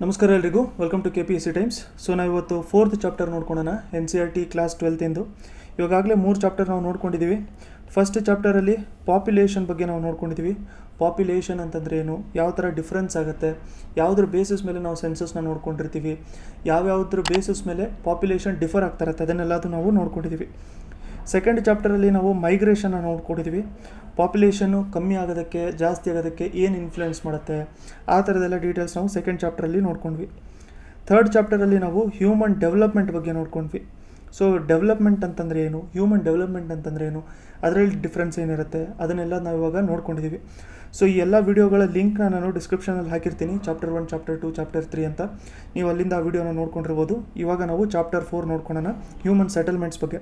ನಮಸ್ಕಾರ ಎಲ್ರಿಗೂ, welcome to KPSC times. So ನಾವು ಇವತ್ತು 4th ಚಾಪ್ಟರ್ ನೋಡ್ಕೊಳ್ಳೋಣ, NCERT ಕ್ಲಾಸ್ 12 ಇಂದು. ಇವಾಗಲೇ 3 ಚಾಪ್ಟರ್ ನಾವು ನೋಡ್ಕೊಂಡಿದ್ದೀವಿ. ಫಸ್ಟ್ ಚಾಪ್ಟರಲ್ಲಿ ಪಾಪ್ಯುಲೇಷನ್ ಬಗ್ಗೆ ನಾವು ನೋಡ್ಕೊಂಡಿದ್ದೀವಿ. ಪಾಪ್ಯುಲೇಷನ್ ಅಂತಂದರೆ ಏನು, ಯಾವ ಥರ ಡಿಫ್ರೆನ್ಸ್ ಆಗುತ್ತೆ, ಯಾವುದ್ರ ಬೇಸಿಸ್ ಮೇಲೆ ನಾವು ಸೆನ್ಸಸ್ನ ನೋಡ್ಕೊಂಡಿರ್ತೀವಿ, ಯಾವ್ಯಾವುದ್ರ ಬೇಸಿಸ್ ಮೇಲೆ ಪಾಪ್ಯುಲೇಷನ್ ಡಿಫರ್ ಆಗ್ತಾ ಇರುತ್ತೆ, ಅದನ್ನೆಲ್ಲದು ನಾವು ನೋಡ್ಕೊಂಡಿದ್ದೀವಿ. ಸೆಕೆಂಡ್ ಚಾಪ್ಟರಲ್ಲಿ ನಾವು ಮೈಗ್ರೇಷನ್ನ ನೋಡ್ಕೊಂಡಿದ್ದೀವಿ. ಪಾಪ್ಯುಲೇಷನ್ನು ಕಮ್ಮಿ ಆಗೋದಕ್ಕೆ ಜಾಸ್ತಿ ಆಗೋದಕ್ಕೆ ಏನು ಇನ್ಫ್ಲುಯೆನ್ಸ್ ಮಾಡುತ್ತೆ, ಆ ಥರದ್ದೆಲ್ಲ ಡೀಟೇಲ್ಸ್ ನಾವು ಸೆಕೆಂಡ್ ಚಾಪ್ಟರಲ್ಲಿ ನೋಡ್ಕೊಂಡ್ವಿ. ಥರ್ಡ್ ಚಾಪ್ಟರಲ್ಲಿ ನಾವು ಹ್ಯೂಮನ್ ಡೆವಲಪ್ಮೆಂಟ್ ಬಗ್ಗೆ ನೋಡ್ಕೊಂಡ್ವಿ. ಸೊ ಡೆವಲಪ್ಮೆಂಟ್ ಅಂತಂದರೆ ಏನು, ಹ್ಯೂಮನ್ ಡೆವಲಪ್ಮೆಂಟ್ ಅಂತಂದರೆ ಏನು, ಅದರಲ್ಲಿ ಡಿಫ್ರೆನ್ಸ್ ಏನಿರುತ್ತೆ, ಅದನ್ನೆಲ್ಲ ನಾವು ಇವಾಗ ನೋಡ್ಕೊಂಡಿದ್ದೀವಿ. ಸೊ ಈ ಎಲ್ಲ ವೀಡಿಯೋಗಳ ಲಿಂಕ್ನ ನಾನು ಡಿಸ್ಕ್ರಿಪ್ಷನಲ್ಲಿ ಹಾಕಿರ್ತೀನಿ, ಚಾಪ್ಟರ್ 1, ಚಾಪ್ಟರ್ 2, ಚಾಪ್ಟರ್ 3 ಅಂತ. ನೀವು ಅಲ್ಲಿಂದ ಆ ವಿಡಿಯೋನ ನೋಡ್ಕೊಂಡಿರ್ಬೋದು. ಇವಾಗ ನಾವು ಚಾಪ್ಟರ್ 4 ನೋಡ್ಕೊಳ್ಳೋಣ, ಹ್ಯೂಮನ್ ಸೆಟಲ್ಮೆಂಟ್ಸ್ ಬಗ್ಗೆ.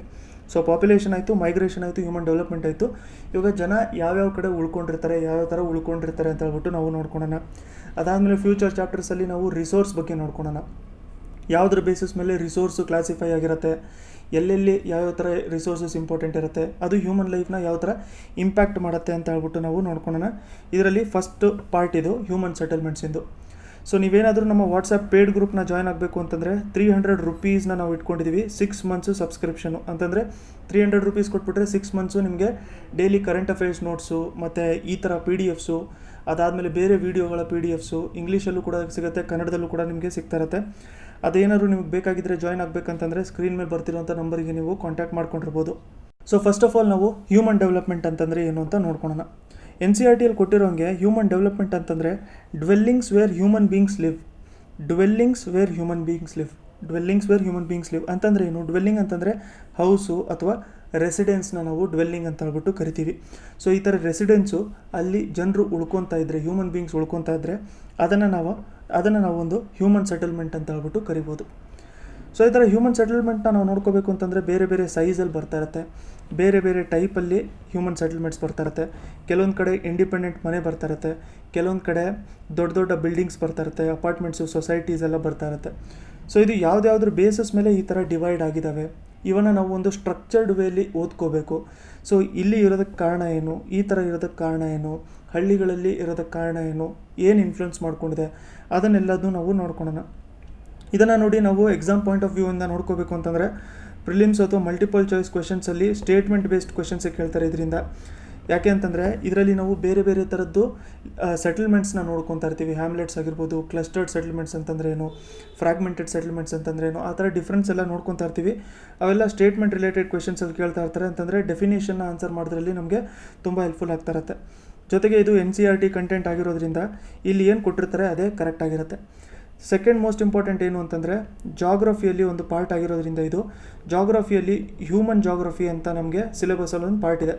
ಸೊ ಪಾಪ್ಯುಲೇಷನ್ ಆಯಿತು, ಮೈಗ್ರೇಷನ್ ಆಯಿತು, ಹ್ಯೂಮನ್ ಡೆವಲಪ್ಮೆಂಟ್ ಆಯಿತು. ಇವಾಗ ಜನ ಯಾವ್ಯಾವ ಕಡೆ ಉಳ್ಕೊಂಡಿರ್ತಾರೆ, ಯಾವ್ಯಾವ ಥರ ಉಳ್ಕೊಂಡಿರ್ತಾರೆ ಅಂತ ಹೇಳ್ಬಿಟ್ಟು ನಾವು ನೋಡ್ಕೊಳ್ಳೋಣ. ಅದಾದಮೇಲೆ ಫ್ಯೂಚರ್ ಚಾಪ್ಟರ್ಸಲ್ಲಿ ನಾವು ರಿಸೋರ್ಸ್ ಬಗ್ಗೆ ನೋಡ್ಕೊಳ್ಳೋಣ. ಯಾವುದ್ರ ಬೇಸಿಸ್ ಮೇಲೆ ರಿಸೋರ್ಸು ಕ್ಲಾಸಿಫೈ ಆಗಿರುತ್ತೆ, ಎಲ್ಲೆಲ್ಲಿ ಯಾವ್ಯಾವ ಥರ ರಿಸೋರ್ಸಸ್ ಇಂಪಾರ್ಟೆಂಟ್ ಇರುತ್ತೆ, ಅದು ಹ್ಯೂಮನ್ ಲೈಫ್ನ ಯಾವ ಥರ ಇಂಪ್ಯಾಕ್ಟ್ ಮಾಡುತ್ತೆ ಅಂತ ಹೇಳ್ಬಿಟ್ಟು ನಾವು ನೋಡ್ಕೊಳ್ಳೋಣ. ಇದರಲ್ಲಿ ಫಸ್ಟ್ ಪಾರ್ಟ್ ಇದು ಹ್ಯೂಮನ್ ಸೆಟಲ್ಮೆಂಟ್ಸಿಂದು. ಸೊ ನೀವೇನಾದರೂ ನಮ್ಮ ವಾಟ್ಸಪ್ ಪೇಯ್ಡ್ ಗ್ರೂಪ್ನ ಜಾಯ್ನ್ ಆಗಬೇಕು ಅಂತಂದರೆ 300 ರೂಪೀಸ್ನ ನಾವು ಇಟ್ಕೊಂಡಿದ್ದೀವಿ. 6 ಮಂತ್ಸು ಸಬ್ಸ್ಕ್ರಿಪ್ಷನು ಅಂತಂದರೆ 300 ರೂಪೀಸ್ ಕೊಟ್ಬಿಟ್ರೆ 6 ಮಂತ್ಸು ನಿಮಗೆ ಡೈಲಿ ಕರೆಂಟ್ ಅಫೇರ್ಸ್ ನೋಟ್ಸು ಮತ್ತು ಈ ಥರ PDFಸು, ಅದಾದಮೇಲೆ ಬೇರೆ ವೀಡಿಯೋಗಳ PDFಸು ಇಂಗ್ಲೀಷಲ್ಲೂ ಕೂಡ ಸಿಗುತ್ತೆ, ಕನ್ನಡದಲ್ಲೂ ಕೂಡ ನಿಮಗೆ ಸಿಗ್ತಾ ಇರುತ್ತೆ. ಅದೇನಾದರೂ ನಿಮಗೆ ಬೇಕಾಗಿದ್ದರೆ ಜಾಯ್ನ್ ಆಗಬೇಕಂತಂದರೆ ಸ್ಕ್ರೀನ್ ಮೇಲೆ ಬರ್ತಿರೋಂಥ ನಂಬರಿಗೆ ನೀವು ಕಾಂಟ್ಯಾಕ್ಟ್ ಮಾಡ್ಕೊಂಡಿರ್ಬೋದು. ಸೊ ಫಸ್ಟ್ ಆಫ್ ಆಲ್ ನಾವು ಹ್ಯೂಮನ್ ಡೆವಲಪ್ಮೆಂಟ್ ಅಂತಂದರೆ ಏನು ಅಂತ ನೋಡ್ಕೊಳ್ಳೋಣ. NCERTಯಲ್ಲಿ ಕೊಟ್ಟಿರೋಂಗೆ ಹ್ಯೂಮನ್ ಡೆವಲಪ್ಮೆಂಟ್ ಅಂತಂದರೆ dwellings where human beings live. Dwellings where human beings live. Dwellings where human beings live ಅಂತಂದರೆ ಏನು? ಡ್ವೆಲ್ಲಿಂಗ್ ಅಂತಂದರೆ ಹೌಸು ಅಥವಾ ರೆಸಿಡೆನ್ಸ್ನ ನಾವು ಡ್ವೆಲ್ಲಿಂಗ್ ಅಂತ ಹೇಳ್ಬಿಟ್ಟು ಕರಿತೀವಿ. ಸೊ ಈ ಥರ ರೆಸಿಡೆನ್ಸು ಅಲ್ಲಿ ಜನರು ಉಳ್ಕೊತಾ ಇದ್ದರೆ, ಹ್ಯೂಮನ್ ಬೀಯಿಂಗ್ಸ್ ಉಳ್ಕೊತಾ ಇದ್ದರೆ ಅದನ್ನು ನಾವು ಒಂದು ಹ್ಯೂಮನ್ ಸೆಟಲ್ಮೆಂಟ್ ಅಂತ ಹೇಳ್ಬಿಟ್ಟು ಕರಿಬೋದು. ಸೊ ಈ ಥರ ಹ್ಯೂಮನ್ ಸೆಟಲ್ಮೆಂಟ್ನ ನಾವು ನೋಡ್ಕೋಬೇಕು ಅಂತಂದರೆ ಬೇರೆ ಬೇರೆ ಸೈಜಲ್ಲಿ ಬರ್ತಾ ಇರುತ್ತೆ, ಬೇರೆ ಬೇರೆ ಟೈಪಲ್ಲಿ ಹ್ಯೂಮನ್ ಸೆಟಲ್ಮೆಂಟ್ಸ್ ಬರ್ತಾ ಇರುತ್ತೆ. ಕೆಲವೊಂದು ಕಡೆ ಇಂಡಿಪೆಂಡೆಂಟ್ ಮನೆ ಬರ್ತಾ ಇರುತ್ತೆ, ಕೆಲವೊಂದು ಕಡೆ ದೊಡ್ಡ ದೊಡ್ಡ ಬಿಲ್ಡಿಂಗ್ಸ್ ಬರ್ತಾ ಇರುತ್ತೆ, ಅಪಾರ್ಟ್ಮೆಂಟ್ಸು, ಸೊಸೈಟೀಸ್ ಎಲ್ಲ ಬರ್ತಾ ಇರುತ್ತೆ. ಸೊ ಇದು ಯಾವುದ್ಯಾವ್ದ್ರ ಬೇಸಿಸ್ ಮೇಲೆ ಈ ಥರ ಡಿವೈಡ್ ಆಗಿದ್ದಾವೆ, ಇವನ್ನ ನಾವು ಒಂದು ಸ್ಟ್ರಕ್ಚರ್ಡ್ ವೇಲಿ ಓದ್ಕೋಬೇಕು. ಸೊ ಇಲ್ಲಿ ಇರೋದಕ್ಕೆ ಕಾರಣ ಏನು, ಈ ಥರ ಇರೋದಕ್ಕೆ ಕಾರಣ ಏನು, ಹಳ್ಳಿಗಳಲ್ಲಿ ಇರೋದಕ್ಕೆ ಕಾರಣ ಏನು ಇನ್ಫ್ಲುಯೆನ್ಸ್ ಮಾಡ್ಕೊಂಡಿದೆ, ಅದನ್ನೆಲ್ಲದೂ ನಾವು ನೋಡ್ಕೊಳ್ಳೋಣ. ಇದನ್ನು ನೋಡಿ ನಾವು ಎಕ್ಸಾಮ್ ಪಾಯಿಂಟ್ ಆಫ್ ವ್ಯೂಯಿಂದ ನೋಡ್ಕೋಬೇಕು ಅಂತಂದರೆ ಪ್ರಿಲಿಮ್ಸ್ ಅಥವಾ ಮಲ್ಟಿಪಲ್ ಚಾಯ್ಸ್ ಕ್ವೆಶನ್ಸಲ್ಲಿ ಸ್ಟೇಟ್ಮೆಂಟ್ ಬೇಸ್ಡ್ ಕ್ವೆಶನ್ಸಿಗೆ ಕೇಳ್ತಾರೆ ಇದರಿಂದ. ಯಾಕೆ ಅಂತಂದರೆ ಇದರಲ್ಲಿ ನಾವು ಬೇರೆ ಬೇರೆ ಥರದ್ದು ಸೆಟಲ್ಮೆಂಟ್ಸ್ನ ನೋಡ್ಕೊತಾ ಇರ್ತೀವಿ. ಹ್ಯಾಮ್ಲೆಟ್ಸ್ ಆಗಿರ್ಬೋದು, ಕ್ಲಸ್ಟರ್ಡ್ ಸೆಟಲ್ಮೆಂಟ್ಸ್ ಅಂತಂದರೆ ಏನು, ಫ್ರಾಗ್ಮೆಂಟೆಡ್ ಸೆಟಲ್ಮೆಂಟ್ಸ್ ಅಂತಂದರೆ ಏನು, ಆ ಥರ ಡಿಫ್ರೆನ್ಸ್ ಎಲ್ಲ ನೋಡ್ಕೊತಾ ಇರ್ತೀವಿ. ಅವೆಲ್ಲ ಸ್ಟೇಟ್ಮೆಂಟ್ ರಿಲೇಟೆಡ್ ಕ್ವೆಶನ್ಸಲ್ಲಿ ಕೇಳ್ತಾ ಇರ್ತಾರೆ. ಅಂತಂದರೆ ಡೆಫಿನೇಷನ್ನ ಆನ್ಸರ್ ಮಾಡೋದ್ರಲ್ಲಿ ನಮಗೆ ತುಂಬ ಹೆಲ್ಪ್ಫುಲ್ ಆಗ್ತಾ ಇರುತ್ತೆ. ಜೊತೆಗೆ ಇದು NCERT ಕಂಟೆಂಟ್ ಆಗಿರೋದ್ರಿಂದ ಇಲ್ಲಿ ಏನು ಕೊಟ್ಟಿರ್ತಾರೆ ಅದೇ ಕರೆಕ್ಟ್ ಆಗಿರುತ್ತೆ. ಸೆಕೆಂಡ್ ಮೋಸ್ಟ್ ಇಂಪಾರ್ಟೆಂಟ್ ಏನು ಅಂತಂದರೆ ಜಾಗ್ರಫಿಯಲ್ಲಿ ಒಂದು ಪಾರ್ಟ್ ಆಗಿರೋದ್ರಿಂದ ಇದು ಜಾಗ್ರಫಿಯಲ್ಲಿ ಹ್ಯೂಮನ್ ಜಾಗ್ರಫಿ ಅಂತ ನಮಗೆ ಸಿಲೆಬಸಲ್ಲಿ ಒಂದು ಪಾರ್ಟ್ ಇದೆ,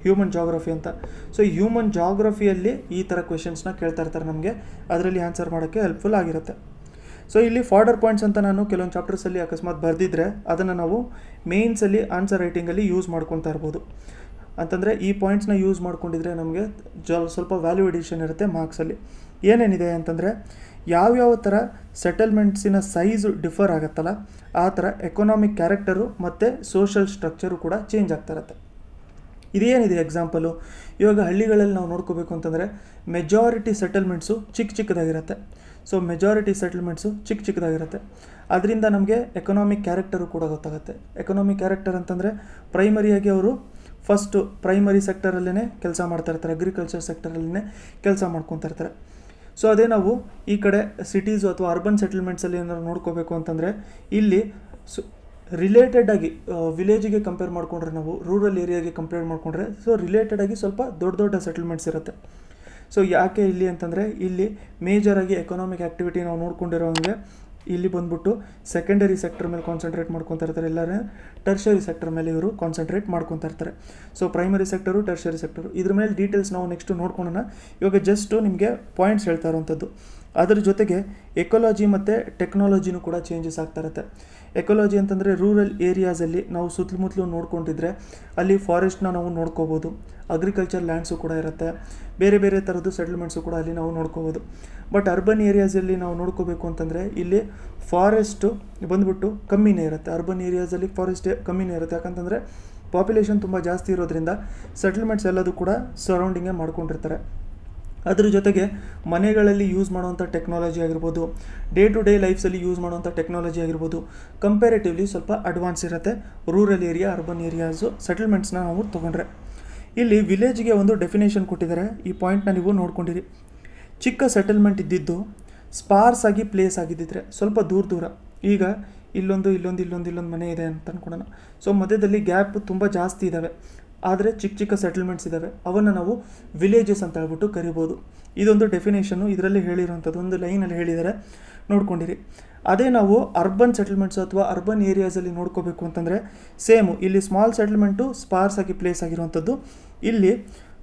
ಹ್ಯೂಮನ್ ಜಾಗ್ರಫಿ ಅಂತ. ಸೊ ಹ್ಯೂಮನ್ ಜಾಗ್ರಫಿಯಲ್ಲಿ ಈ ಥರ ಕ್ವೆಶನ್ಸ್ನ ಕೇಳ್ತಾ ಇರ್ತಾರೆ ನಮಗೆ, ಅದರಲ್ಲಿ ಆನ್ಸರ್ ಮಾಡೋಕ್ಕೆ ಹೆಲ್ಪ್ಫುಲ್ ಆಗಿರುತ್ತೆ. ಸೊ ಇಲ್ಲಿ ಫಾರ್ಡರ್ ಪಾಯಿಂಟ್ಸ್ ಅಂತ ನಾನು ಕೆಲವೊಂದು ಚಾಪ್ಟರ್ಸಲ್ಲಿ ಅಕಸ್ಮಾತ್ ಬರೆದಿದ್ದರೆ ಅದನ್ನು ನಾವು ಮೇನ್ಸಲ್ಲಿ ಆನ್ಸರ್ ರೈಟಿಂಗಲ್ಲಿ ಯೂಸ್ ಮಾಡ್ಕೊತಾ ಇರ್ಬೋದು. ಅಂತಂದರೆ ಈ ಪಾಯಿಂಟ್ಸ್ನ ಯೂಸ್ ಮಾಡ್ಕೊಂಡಿದ್ರೆ ನಮಗೆ ಸ್ವಲ್ಪ ವ್ಯಾಲ್ಯೂ ಎಡಿಷನ್ ಇರುತ್ತೆ ಮಾರ್ಕ್ಸಲ್ಲಿ. ಏನೇನಿದೆ ಅಂತಂದರೆ ಯಾವ್ಯಾವ ಥರ ಸೆಟಲ್ಮೆಂಟ್ಸಿನ ಸೈಜು ಡಿಫರ್ ಆಗುತ್ತಲ್ಲ ಆ ಥರ ಎಕನಾಮಿಕ್ ಕ್ಯಾರೆಕ್ಟರು ಮತ್ತು ಸೋಷಲ್ ಸ್ಟ್ರಕ್ಚರು ಕೂಡ ಚೇಂಜ್ ಆಗ್ತಾ ಇರುತ್ತೆ. ಇದೇನಿದೆ ಎಕ್ಸಾಂಪಲು, ಇವಾಗ ಹಳ್ಳಿಗಳಲ್ಲಿ ನಾವು ನೋಡ್ಕೋಬೇಕು ಅಂತಂದರೆ ಮೆಜಾರಿಟಿ ಸೆಟಲ್ಮೆಂಟ್ಸು ಚಿಕ್ಕದಾಗಿರುತ್ತೆ. ಸೊ ಮೆಜಾರಿಟಿ ಸೆಟಲ್ಮೆಂಟ್ಸು ಚಿಕ್ಕದಾಗಿರುತ್ತೆ. ಅದರಿಂದ ನಮಗೆ ಎಕನಾಮಿಕ್ ಕ್ಯಾರೆಕ್ಟರು ಕೂಡ ಗೊತ್ತಾಗುತ್ತೆ. ಎಕನಾಮಿಕ್ ಕ್ಯಾರೆಕ್ಟರ್ ಅಂತಂದರೆ ಪ್ರೈಮರಿಯಾಗಿ ಅವರು ಫಸ್ಟು ಪ್ರೈಮರಿ ಸೆಕ್ಟರಲ್ಲೇ ಕೆಲಸ ಮಾಡ್ತಾ ಇರ್ತಾರೆ, ಅಗ್ರಿಕಲ್ಚರ್ ಸೆಕ್ಟರಲ್ಲೇ ಕೆಲಸ ಮಾಡ್ಕೊತಾ ಇರ್ತಾರೆ. ಸೊ ಅದೇ ನಾವು ಈ ಕಡೆ ಸಿಟೀಸು ಅಥವಾ ಅರ್ಬನ್ ಸೆಟಲ್ಮೆಂಟ್ಸಲ್ಲಿ ಏನಾದ್ರು ನೋಡ್ಕೋಬೇಕು ಅಂತಂದರೆ ಇಲ್ಲಿ ರಿಲೇಟೆಡಾಗಿ ವಿಲೇಜಿಗೆ ಕಂಪೇರ್ ಮಾಡಿಕೊಂಡ್ರೆ, ನಾವು ರೂರಲ್ ಏರಿಯಾಗೆ ಕಂಪೇರ್ ಮಾಡಿಕೊಂಡ್ರೆ ಸೊ ರಿಲೇಟೆಡಾಗಿ ಸ್ವಲ್ಪ ದೊಡ್ಡ ಸೆಟಲ್ಮೆಂಟ್ಸ್ ಇರುತ್ತೆ. ಸೊ ಯಾಕೆ ಇಲ್ಲಿ ಅಂತಂದರೆ ಇಲ್ಲಿ ಮೇಜರಾಗಿ ಎಕನಾಮಿಕ್ ಆ್ಯಕ್ಟಿವಿಟಿ ನಾವು ನೋಡ್ಕೊಂಡಿರೋಂಗೆ ಇಲ್ಲಿ ಬಂದ್ಬಿಟ್ಟು ಸೆಕೆಂಡರಿ ಸೆಕ್ಟರ್ ಮೇಲೆ ಕಾನ್ಸಂಟ್ರೇಟ್ ಮಾಡ್ಕೊತಾ ಇರ್ತಾರೆ, ಎಲ್ಲರೂ ಟರ್ಷರಿ ಸೆಕ್ಟರ್ ಮೇಲೆ ಇವರು ಕಾನ್ಸಂಟ್ರೇಟ್ ಮಾಡ್ಕೊತಾ ಇರ್ತಾರೆ. So primary sector, tertiary sector, ಇದ್ರ ಮೇಲೆ ಡೀಟೇಲ್ಸ್ ನಾವು ನೆಕ್ಸ್ಟ್ ನೋಡ್ಕೊಳ್ಳೋಣ. ಇವಾಗ ಜಸ್ಟು ನಿಮಗೆ ಪಾಯಿಂಟ್ಸ್ ಹೇಳ್ತಾ ಇರೋವಂಥದ್ದು. ಅದರ ಜೊತೆಗೆ ಎಕಾಲಜಿ ಮತ್ತು ಟೆಕ್ನಾಲಜಿನೂ ಕೂಡ ಚೇಂಜಸ್ ಆಗ್ತಾ ಇರುತ್ತೆ. ಎಕಾಲಜಿ ಅಂತಂದರೆ ರೂರಲ್ ಏರಿಯಾಸಲ್ಲಿ ನಾವು ಸುತ್ತಮುತ್ತಲು ನೋಡ್ಕೊಂಡಿದ್ರೆ ಅಲ್ಲಿ ಫಾರೆಸ್ಟ್ನ ನಾವು ನೋಡ್ಕೋಬೋದು, ಅಗ್ರಿಕಲ್ಚರ್ ಲ್ಯಾಂಡ್ಸು ಕೂಡ ಇರುತ್ತೆ, ಬೇರೆ ಬೇರೆ ಥರದ್ದು ಸೆಟಲ್ಮೆಂಟ್ಸು ಕೂಡ ಅಲ್ಲಿ ನಾವು ನೋಡ್ಕೋಬೋದು. ಬಟ್ ಅರ್ಬನ್ ಏರಿಯಾಸಲ್ಲಿ ನಾವು ನೋಡ್ಕೋಬೇಕು ಅಂತಂದರೆ ಇಲ್ಲಿ ಫಾರೆಸ್ಟು ಬಂದ್ಬಿಟ್ಟು ಕಮ್ಮಿನೇ ಇರುತ್ತೆ. ಅರ್ಬನ್ ಏರಿಯಾಸಲ್ಲಿ ಫಾರೆಸ್ಟ್ ಕಮ್ಮಿನೇ ಇರುತ್ತೆ, ಯಾಕಂತಂದರೆ ಪಾಪ್ಯುಲೇಷನ್ ತುಂಬ ಜಾಸ್ತಿ ಇರೋದ್ರಿಂದ ಸೆಟಲ್ಮೆಂಟ್ಸ್ ಎಲ್ಲದೂ ಕೂಡ ಸರೌಂಡಿಂಗೇ ಮಾಡ್ಕೊಂಡಿರ್ತಾರೆ. ಅದ್ರ ಜೊತೆಗೆ ಮನೆಗಳಲ್ಲಿ ಯೂಸ್ ಮಾಡುವಂಥ ಟೆಕ್ನಾಲಜಿ ಆಗಿರ್ಬೋದು, ಡೇ ಟು ಡೇ ಲೈಫ್ಸಲ್ಲಿ ಯೂಸ್ ಮಾಡುವಂಥ ಟೆಕ್ನಾಲಜಿ ಆಗಿರ್ಬೋದು, ಕಂಪ್ಯಾರಿಟಿವ್ಲಿ ಸ್ವಲ್ಪ ಅಡ್ವಾನ್ಸ್ ಇರುತ್ತೆ ರೂರಲ್ ಏರಿಯಾ, ಅರ್ಬನ್ ಏರಿಯಾಸು ಸೆಟಲ್ಮೆಂಟ್ಸ್ನ ನಾವು ತೊಗೊಂಡ್ರೆ. ಇಲ್ಲಿ ವಿಲೇಜ್ಗೆ ಒಂದು ಡೆಫಿನೇಷನ್ ಕೊಟ್ಟಿದ್ದಾರೆ, ಈ ಪಾಯಿಂಟ್ನ ನೀವು ನೋಡ್ಕೊಂಡಿರಿ. ಚಿಕ್ಕ ಸೆಟಲ್ಮೆಂಟ್ ಇದ್ದಿದ್ದು ಸ್ಪಾರ್ಸ್ ಆಗಿ ಪ್ಲೇಸ್ ಆಗಿದ್ದಿದ್ರೆ ಸ್ವಲ್ಪ ದೂರ, ಈಗ ಇಲ್ಲೊಂದು ಮನೆ ಇದೆ ಅಂತ ಅಂದ್ಕೊಳೋಣ. ಸೊ ಮಧ್ಯದಲ್ಲಿ ಗ್ಯಾಪ್ ತುಂಬ ಜಾಸ್ತಿ ಇದ್ದಾವೆ, ಆದರೆ ಚಿಕ್ಕ ಸೆಟಲ್ಮೆಂಟ್ಸ್ ಇದ್ದಾವೆ, ಅವನ್ನು ನಾವು ವಿಲೇಜಸ್ ಅಂತ ಹೇಳ್ಬಿಟ್ಟು ಕರಿಬೋದು. ಇದೊಂದು ಡೆಫಿನೇಷನ್ನು ಇದರಲ್ಲಿ ಹೇಳಿರೋಂಥದ್ದು, ಒಂದು ಲೈನಲ್ಲಿ ಹೇಳಿದ್ದಾರೆ, ನೋಡ್ಕೊಂಡಿರಿ. ಅದೇ ನಾವು ಅರ್ಬನ್ ಸೆಟಲ್ಮೆಂಟ್ಸು ಅಥವಾ ಅರ್ಬನ್ ಏರಿಯಾಸಲ್ಲಿ ನೋಡ್ಕೋಬೇಕು ಅಂತಂದರೆ ಸೇಮು, ಇಲ್ಲಿ ಸ್ಮಾಲ್ ಸೆಟಲ್ಮೆಂಟು ಸ್ಪಾರ್ಸ್ ಆಗಿ ಪ್ಲೇಸ್ ಆಗಿರುವಂಥದ್ದು, ಇಲ್ಲಿ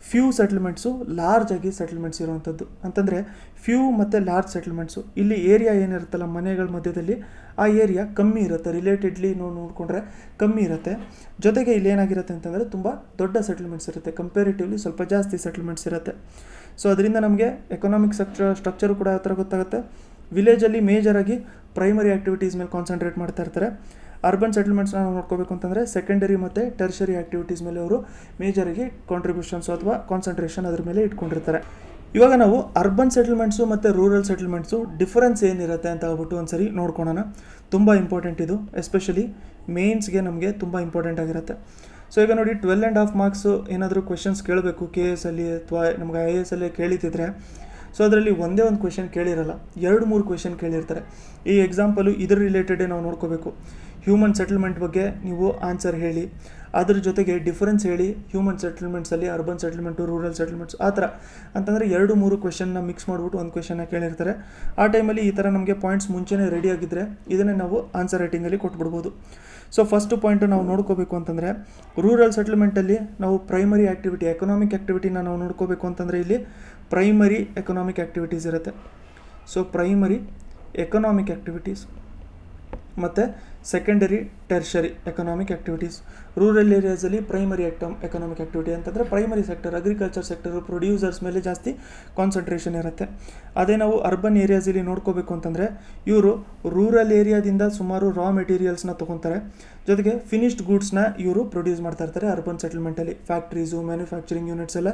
ಫ್ಯೂ ಸೆಟಲ್ಮೆಂಟ್ಸು ಲಾರ್ಜ್ ಆಗಿ ಸೆಟಲ್ಮೆಂಟ್ಸ್ ಇರುವಂಥದ್ದು. ಅಂತಂದರೆ ಫ್ಯೂ ಮತ್ತು ಲಾರ್ಜ್ ಸೆಟಲ್ಮೆಂಟ್ಸು, ಇಲ್ಲಿ ಏರಿಯಾ ಏನಿರುತ್ತಲ್ಲ ಮನೆಗಳ ಮಧ್ಯದಲ್ಲಿ, ಆ ಏರಿಯಾ ಕಮ್ಮಿ ಇರುತ್ತೆ, ರಿಲೇಟೆಡ್ಲಿ ನೋಡಿಕೊಂಡ್ರೆ ಕಮ್ಮಿ ಇರುತ್ತೆ. ಜೊತೆಗೆ ಇಲ್ಲಿ ಏನಾಗಿರುತ್ತೆ ಅಂತಂದರೆ ತುಂಬ ದೊಡ್ಡ ಸೆಟಲ್ಮೆಂಟ್ಸ್ ಇರುತ್ತೆ, ಕಂಪೇರಿಟಿವ್ಲಿ ಸ್ವಲ್ಪ ಜಾಸ್ತಿ ಸೆಟಲ್ಮೆಂಟ್ಸ್ ಇರುತ್ತೆ. ಸೊ ಅದರಿಂದ ನಮಗೆ ಎಕನಾಮಿಕ್ ಸ್ಟ್ರಕ್ಚರು ಕೂಡ ಯಾವ ಥರ ಗೊತ್ತಾಗುತ್ತೆ. ವಿಲೇಜಲ್ಲಿ ಮೇಜರಾಗಿ ಪ್ರೈಮರಿ ಆ್ಯಕ್ಟಿವಿಟೀಸ್ ಮೇಲೆ ಕಾನ್ಸಂಟ್ರೇಟ್ ಮಾಡ್ತಾ ಇರ್ತಾರೆ. ಅರ್ಬನ್ ಸೆಟಲ್ಮೆಂಟ್ಸ್ನ ನಾವು ನೋಡ್ಕೋಬೇಕು ಅಂತಂದರೆ ಸೆಕೆಂಡರಿ ಮತ್ತು ಟೆರ್ಷರಿ ಆ್ಯಕ್ಟಿವಿಟೀಸ್ ಮೇಲೆ ಅವರು ಮೇಜರಾಗಿ ಕಾಂಟ್ರಿಬ್ಯೂಷನ್ಸು ಅಥವಾ ಕಾನ್ಸಂಟ್ರೇಷನ್ ಅದ್ರ ಮೇಲೆ ಇಟ್ಕೊಂಡಿರ್ತಾರೆ. ಇವಾಗ ನಾವು ಅರ್ಬನ್ ಸೆಟಲ್ಮೆಂಟ್ಸು ಮತ್ತು ರೂರಲ್ ಸೆಟಲ್ಮೆಂಟ್ಸು ಡಿಫರೆನ್ಸ್ ಏನಿರುತ್ತೆ ಅಂತ ಹೇಳ್ಬಿಟ್ಟು ಒಂದ್ಸರಿ ನೋಡ್ಕೊಳೋಣ. ತುಂಬ ಇಂಪಾರ್ಟೆಂಟ್ ಇದು, ಎಸ್ಪೆಷಲಿ ಮೇನ್ಸ್ಗೆ ನಮಗೆ ತುಂಬ ಇಂಪಾರ್ಟೆಂಟ್ ಆಗಿರುತ್ತೆ. ಸೊ ಈಗ ನೋಡಿ 12.5 ಮಾರ್ಕ್ಸು ಏನಾದರೂ ಕ್ವೆಶನ್ಸ್ ಕೇಳಬೇಕು KS ಅಲ್ಲಿ ಅಥವಾ ನಮ್ಗೆ IAS ಅಲ್ಲಿ ಕೇಳಿತಿದ್ರೆ, ಸೊ ಅದರಲ್ಲಿ ಒಂದೇ ಒಂದು ಕ್ವೆಶನ್ ಕೇಳಿರಲ್ಲ, 2-3 ಕ್ವೆಶನ್ ಕೇಳಿರ್ತಾರೆ. ಈ ಎಕ್ಸಾಂಪಲು ಇದ್ರ ರಿಲೇಟೆಡೇ ನಾವು ನೋಡ್ಕೋಬೇಕು. ಹ್ಯೂಮನ್ ಸೆಟಲ್ಮೆಂಟ್ ಬಗ್ಗೆ ನೀವು ಆನ್ಸರ್ ಹೇಳಿ, ಅದ್ರ ಜೊತೆಗೆ ಡಿಫರೆನ್ಸ್ ಹೇಳಿ, ಹ್ಯೂಮನ್ ಸೆಟಲ್ಮೆಂಟ್ಸಲ್ಲಿ ಅರ್ಬನ್ ಸೆಟಲ್ಮೆಂಟು, ರೂರಲ್ ಸೆಟಲ್ಮೆಂಟ್ಸ್ ಆ ಥರ ಅಂತಂದರೆ 2-3 ಕ್ವೆಶನ್ನ ಮಿಕ್ಸ್ ಮಾಡಿಬಿಟ್ಟು ಒಂದು ಕ್ವೆಶನ್ನ ಕೇಳಿರ್ತಾರೆ. ಆ ಟೈಮಲ್ಲಿ ಈ ಥರ ನಮಗೆ ಪಾಯಿಂಟ್ಸ್ ಮುಂಚೆನೇ ರೆಡಿ ಆಗಿದ್ದರೆ ಇದನ್ನೇ ನಾವು ಆನ್ಸರ್ ರೈಟಿಂಗಲ್ಲಿ ಕೊಟ್ಬಿಡ್ಬೋದು. ಸೊ ಫಸ್ಟ್ ಪಾಯಿಂಟು ನಾವು ನೋಡ್ಕೋಬೇಕು ಅಂತಂದರೆ ರೂರಲ್ ಸೆಟಲ್ಮೆಂಟಲ್ಲಿ ನಾವು ಪ್ರೈಮರಿ ಆ್ಯಕ್ಟಿವಿಟಿ, ಎಕನಾಮಿಕ್ ಆ್ಯಕ್ಟಿವಿಟಿನ ನಾವು ನೋಡ್ಕೋಬೇಕು ಅಂತಂದರೆ ಇಲ್ಲಿ ಪ್ರೈಮರಿ ಎಕನಾಮಿಕ್ ಆ್ಯಕ್ಟಿವಿಟೀಸ್ ಇರುತ್ತೆ. ಸೊ ಪ್ರೈಮರಿ ಎಕನಾಮಿಕ್ ಆ್ಯಕ್ಟಿವಿಟೀಸ್ ಮತ್ತು secondary tertiary economic activities. Rural ಏರಿಯಾಸಲ್ಲಿ ಪ್ರೈಮರಿ ಎಕನಾಮಿಕ್ ಆ್ಯಕ್ಟಿವಿಟಿ ಅಂತಂದರೆ primary sector, agriculture sector, producers ಮೇಲೆ ಜಾಸ್ತಿ ಕಾನ್ಸಂಟ್ರೇಷನ್ ಇರುತ್ತೆ. ಅದೇ ನಾವು ಅರ್ಬನ್ ಏರಿಯಾಸಲ್ಲಿ ನೋಡ್ಕೋಬೇಕು ಅಂತಂದರೆ ಇವರು ರೂರಲ್ ಏರಿಯಾದಿಂದ ಸುಮಾರು ರಾ ಮೆಟೀರಿಯಲ್ಸ್ನ ತೊಗೊತಾರೆ, ಜೊತೆಗೆ ಫಿನಿಶ್ಡ್ ಗೂಡ್ಸ್ನ ಇವರು ಪ್ರೊಡ್ಯೂಸ್ ಮಾಡ್ತಾ ಇರ್ತಾರೆ. ಅರ್ಬನ್ ಸೆಟಲ್ಮೆಂಟಲ್ಲಿ ಫ್ಯಾಕ್ಟ್ರೀಸು, ಮ್ಯಾನುಫ್ಯಾಕ್ಚರಿಂಗ್ ಯೂನಿಟ್ಸ್ ಎಲ್ಲ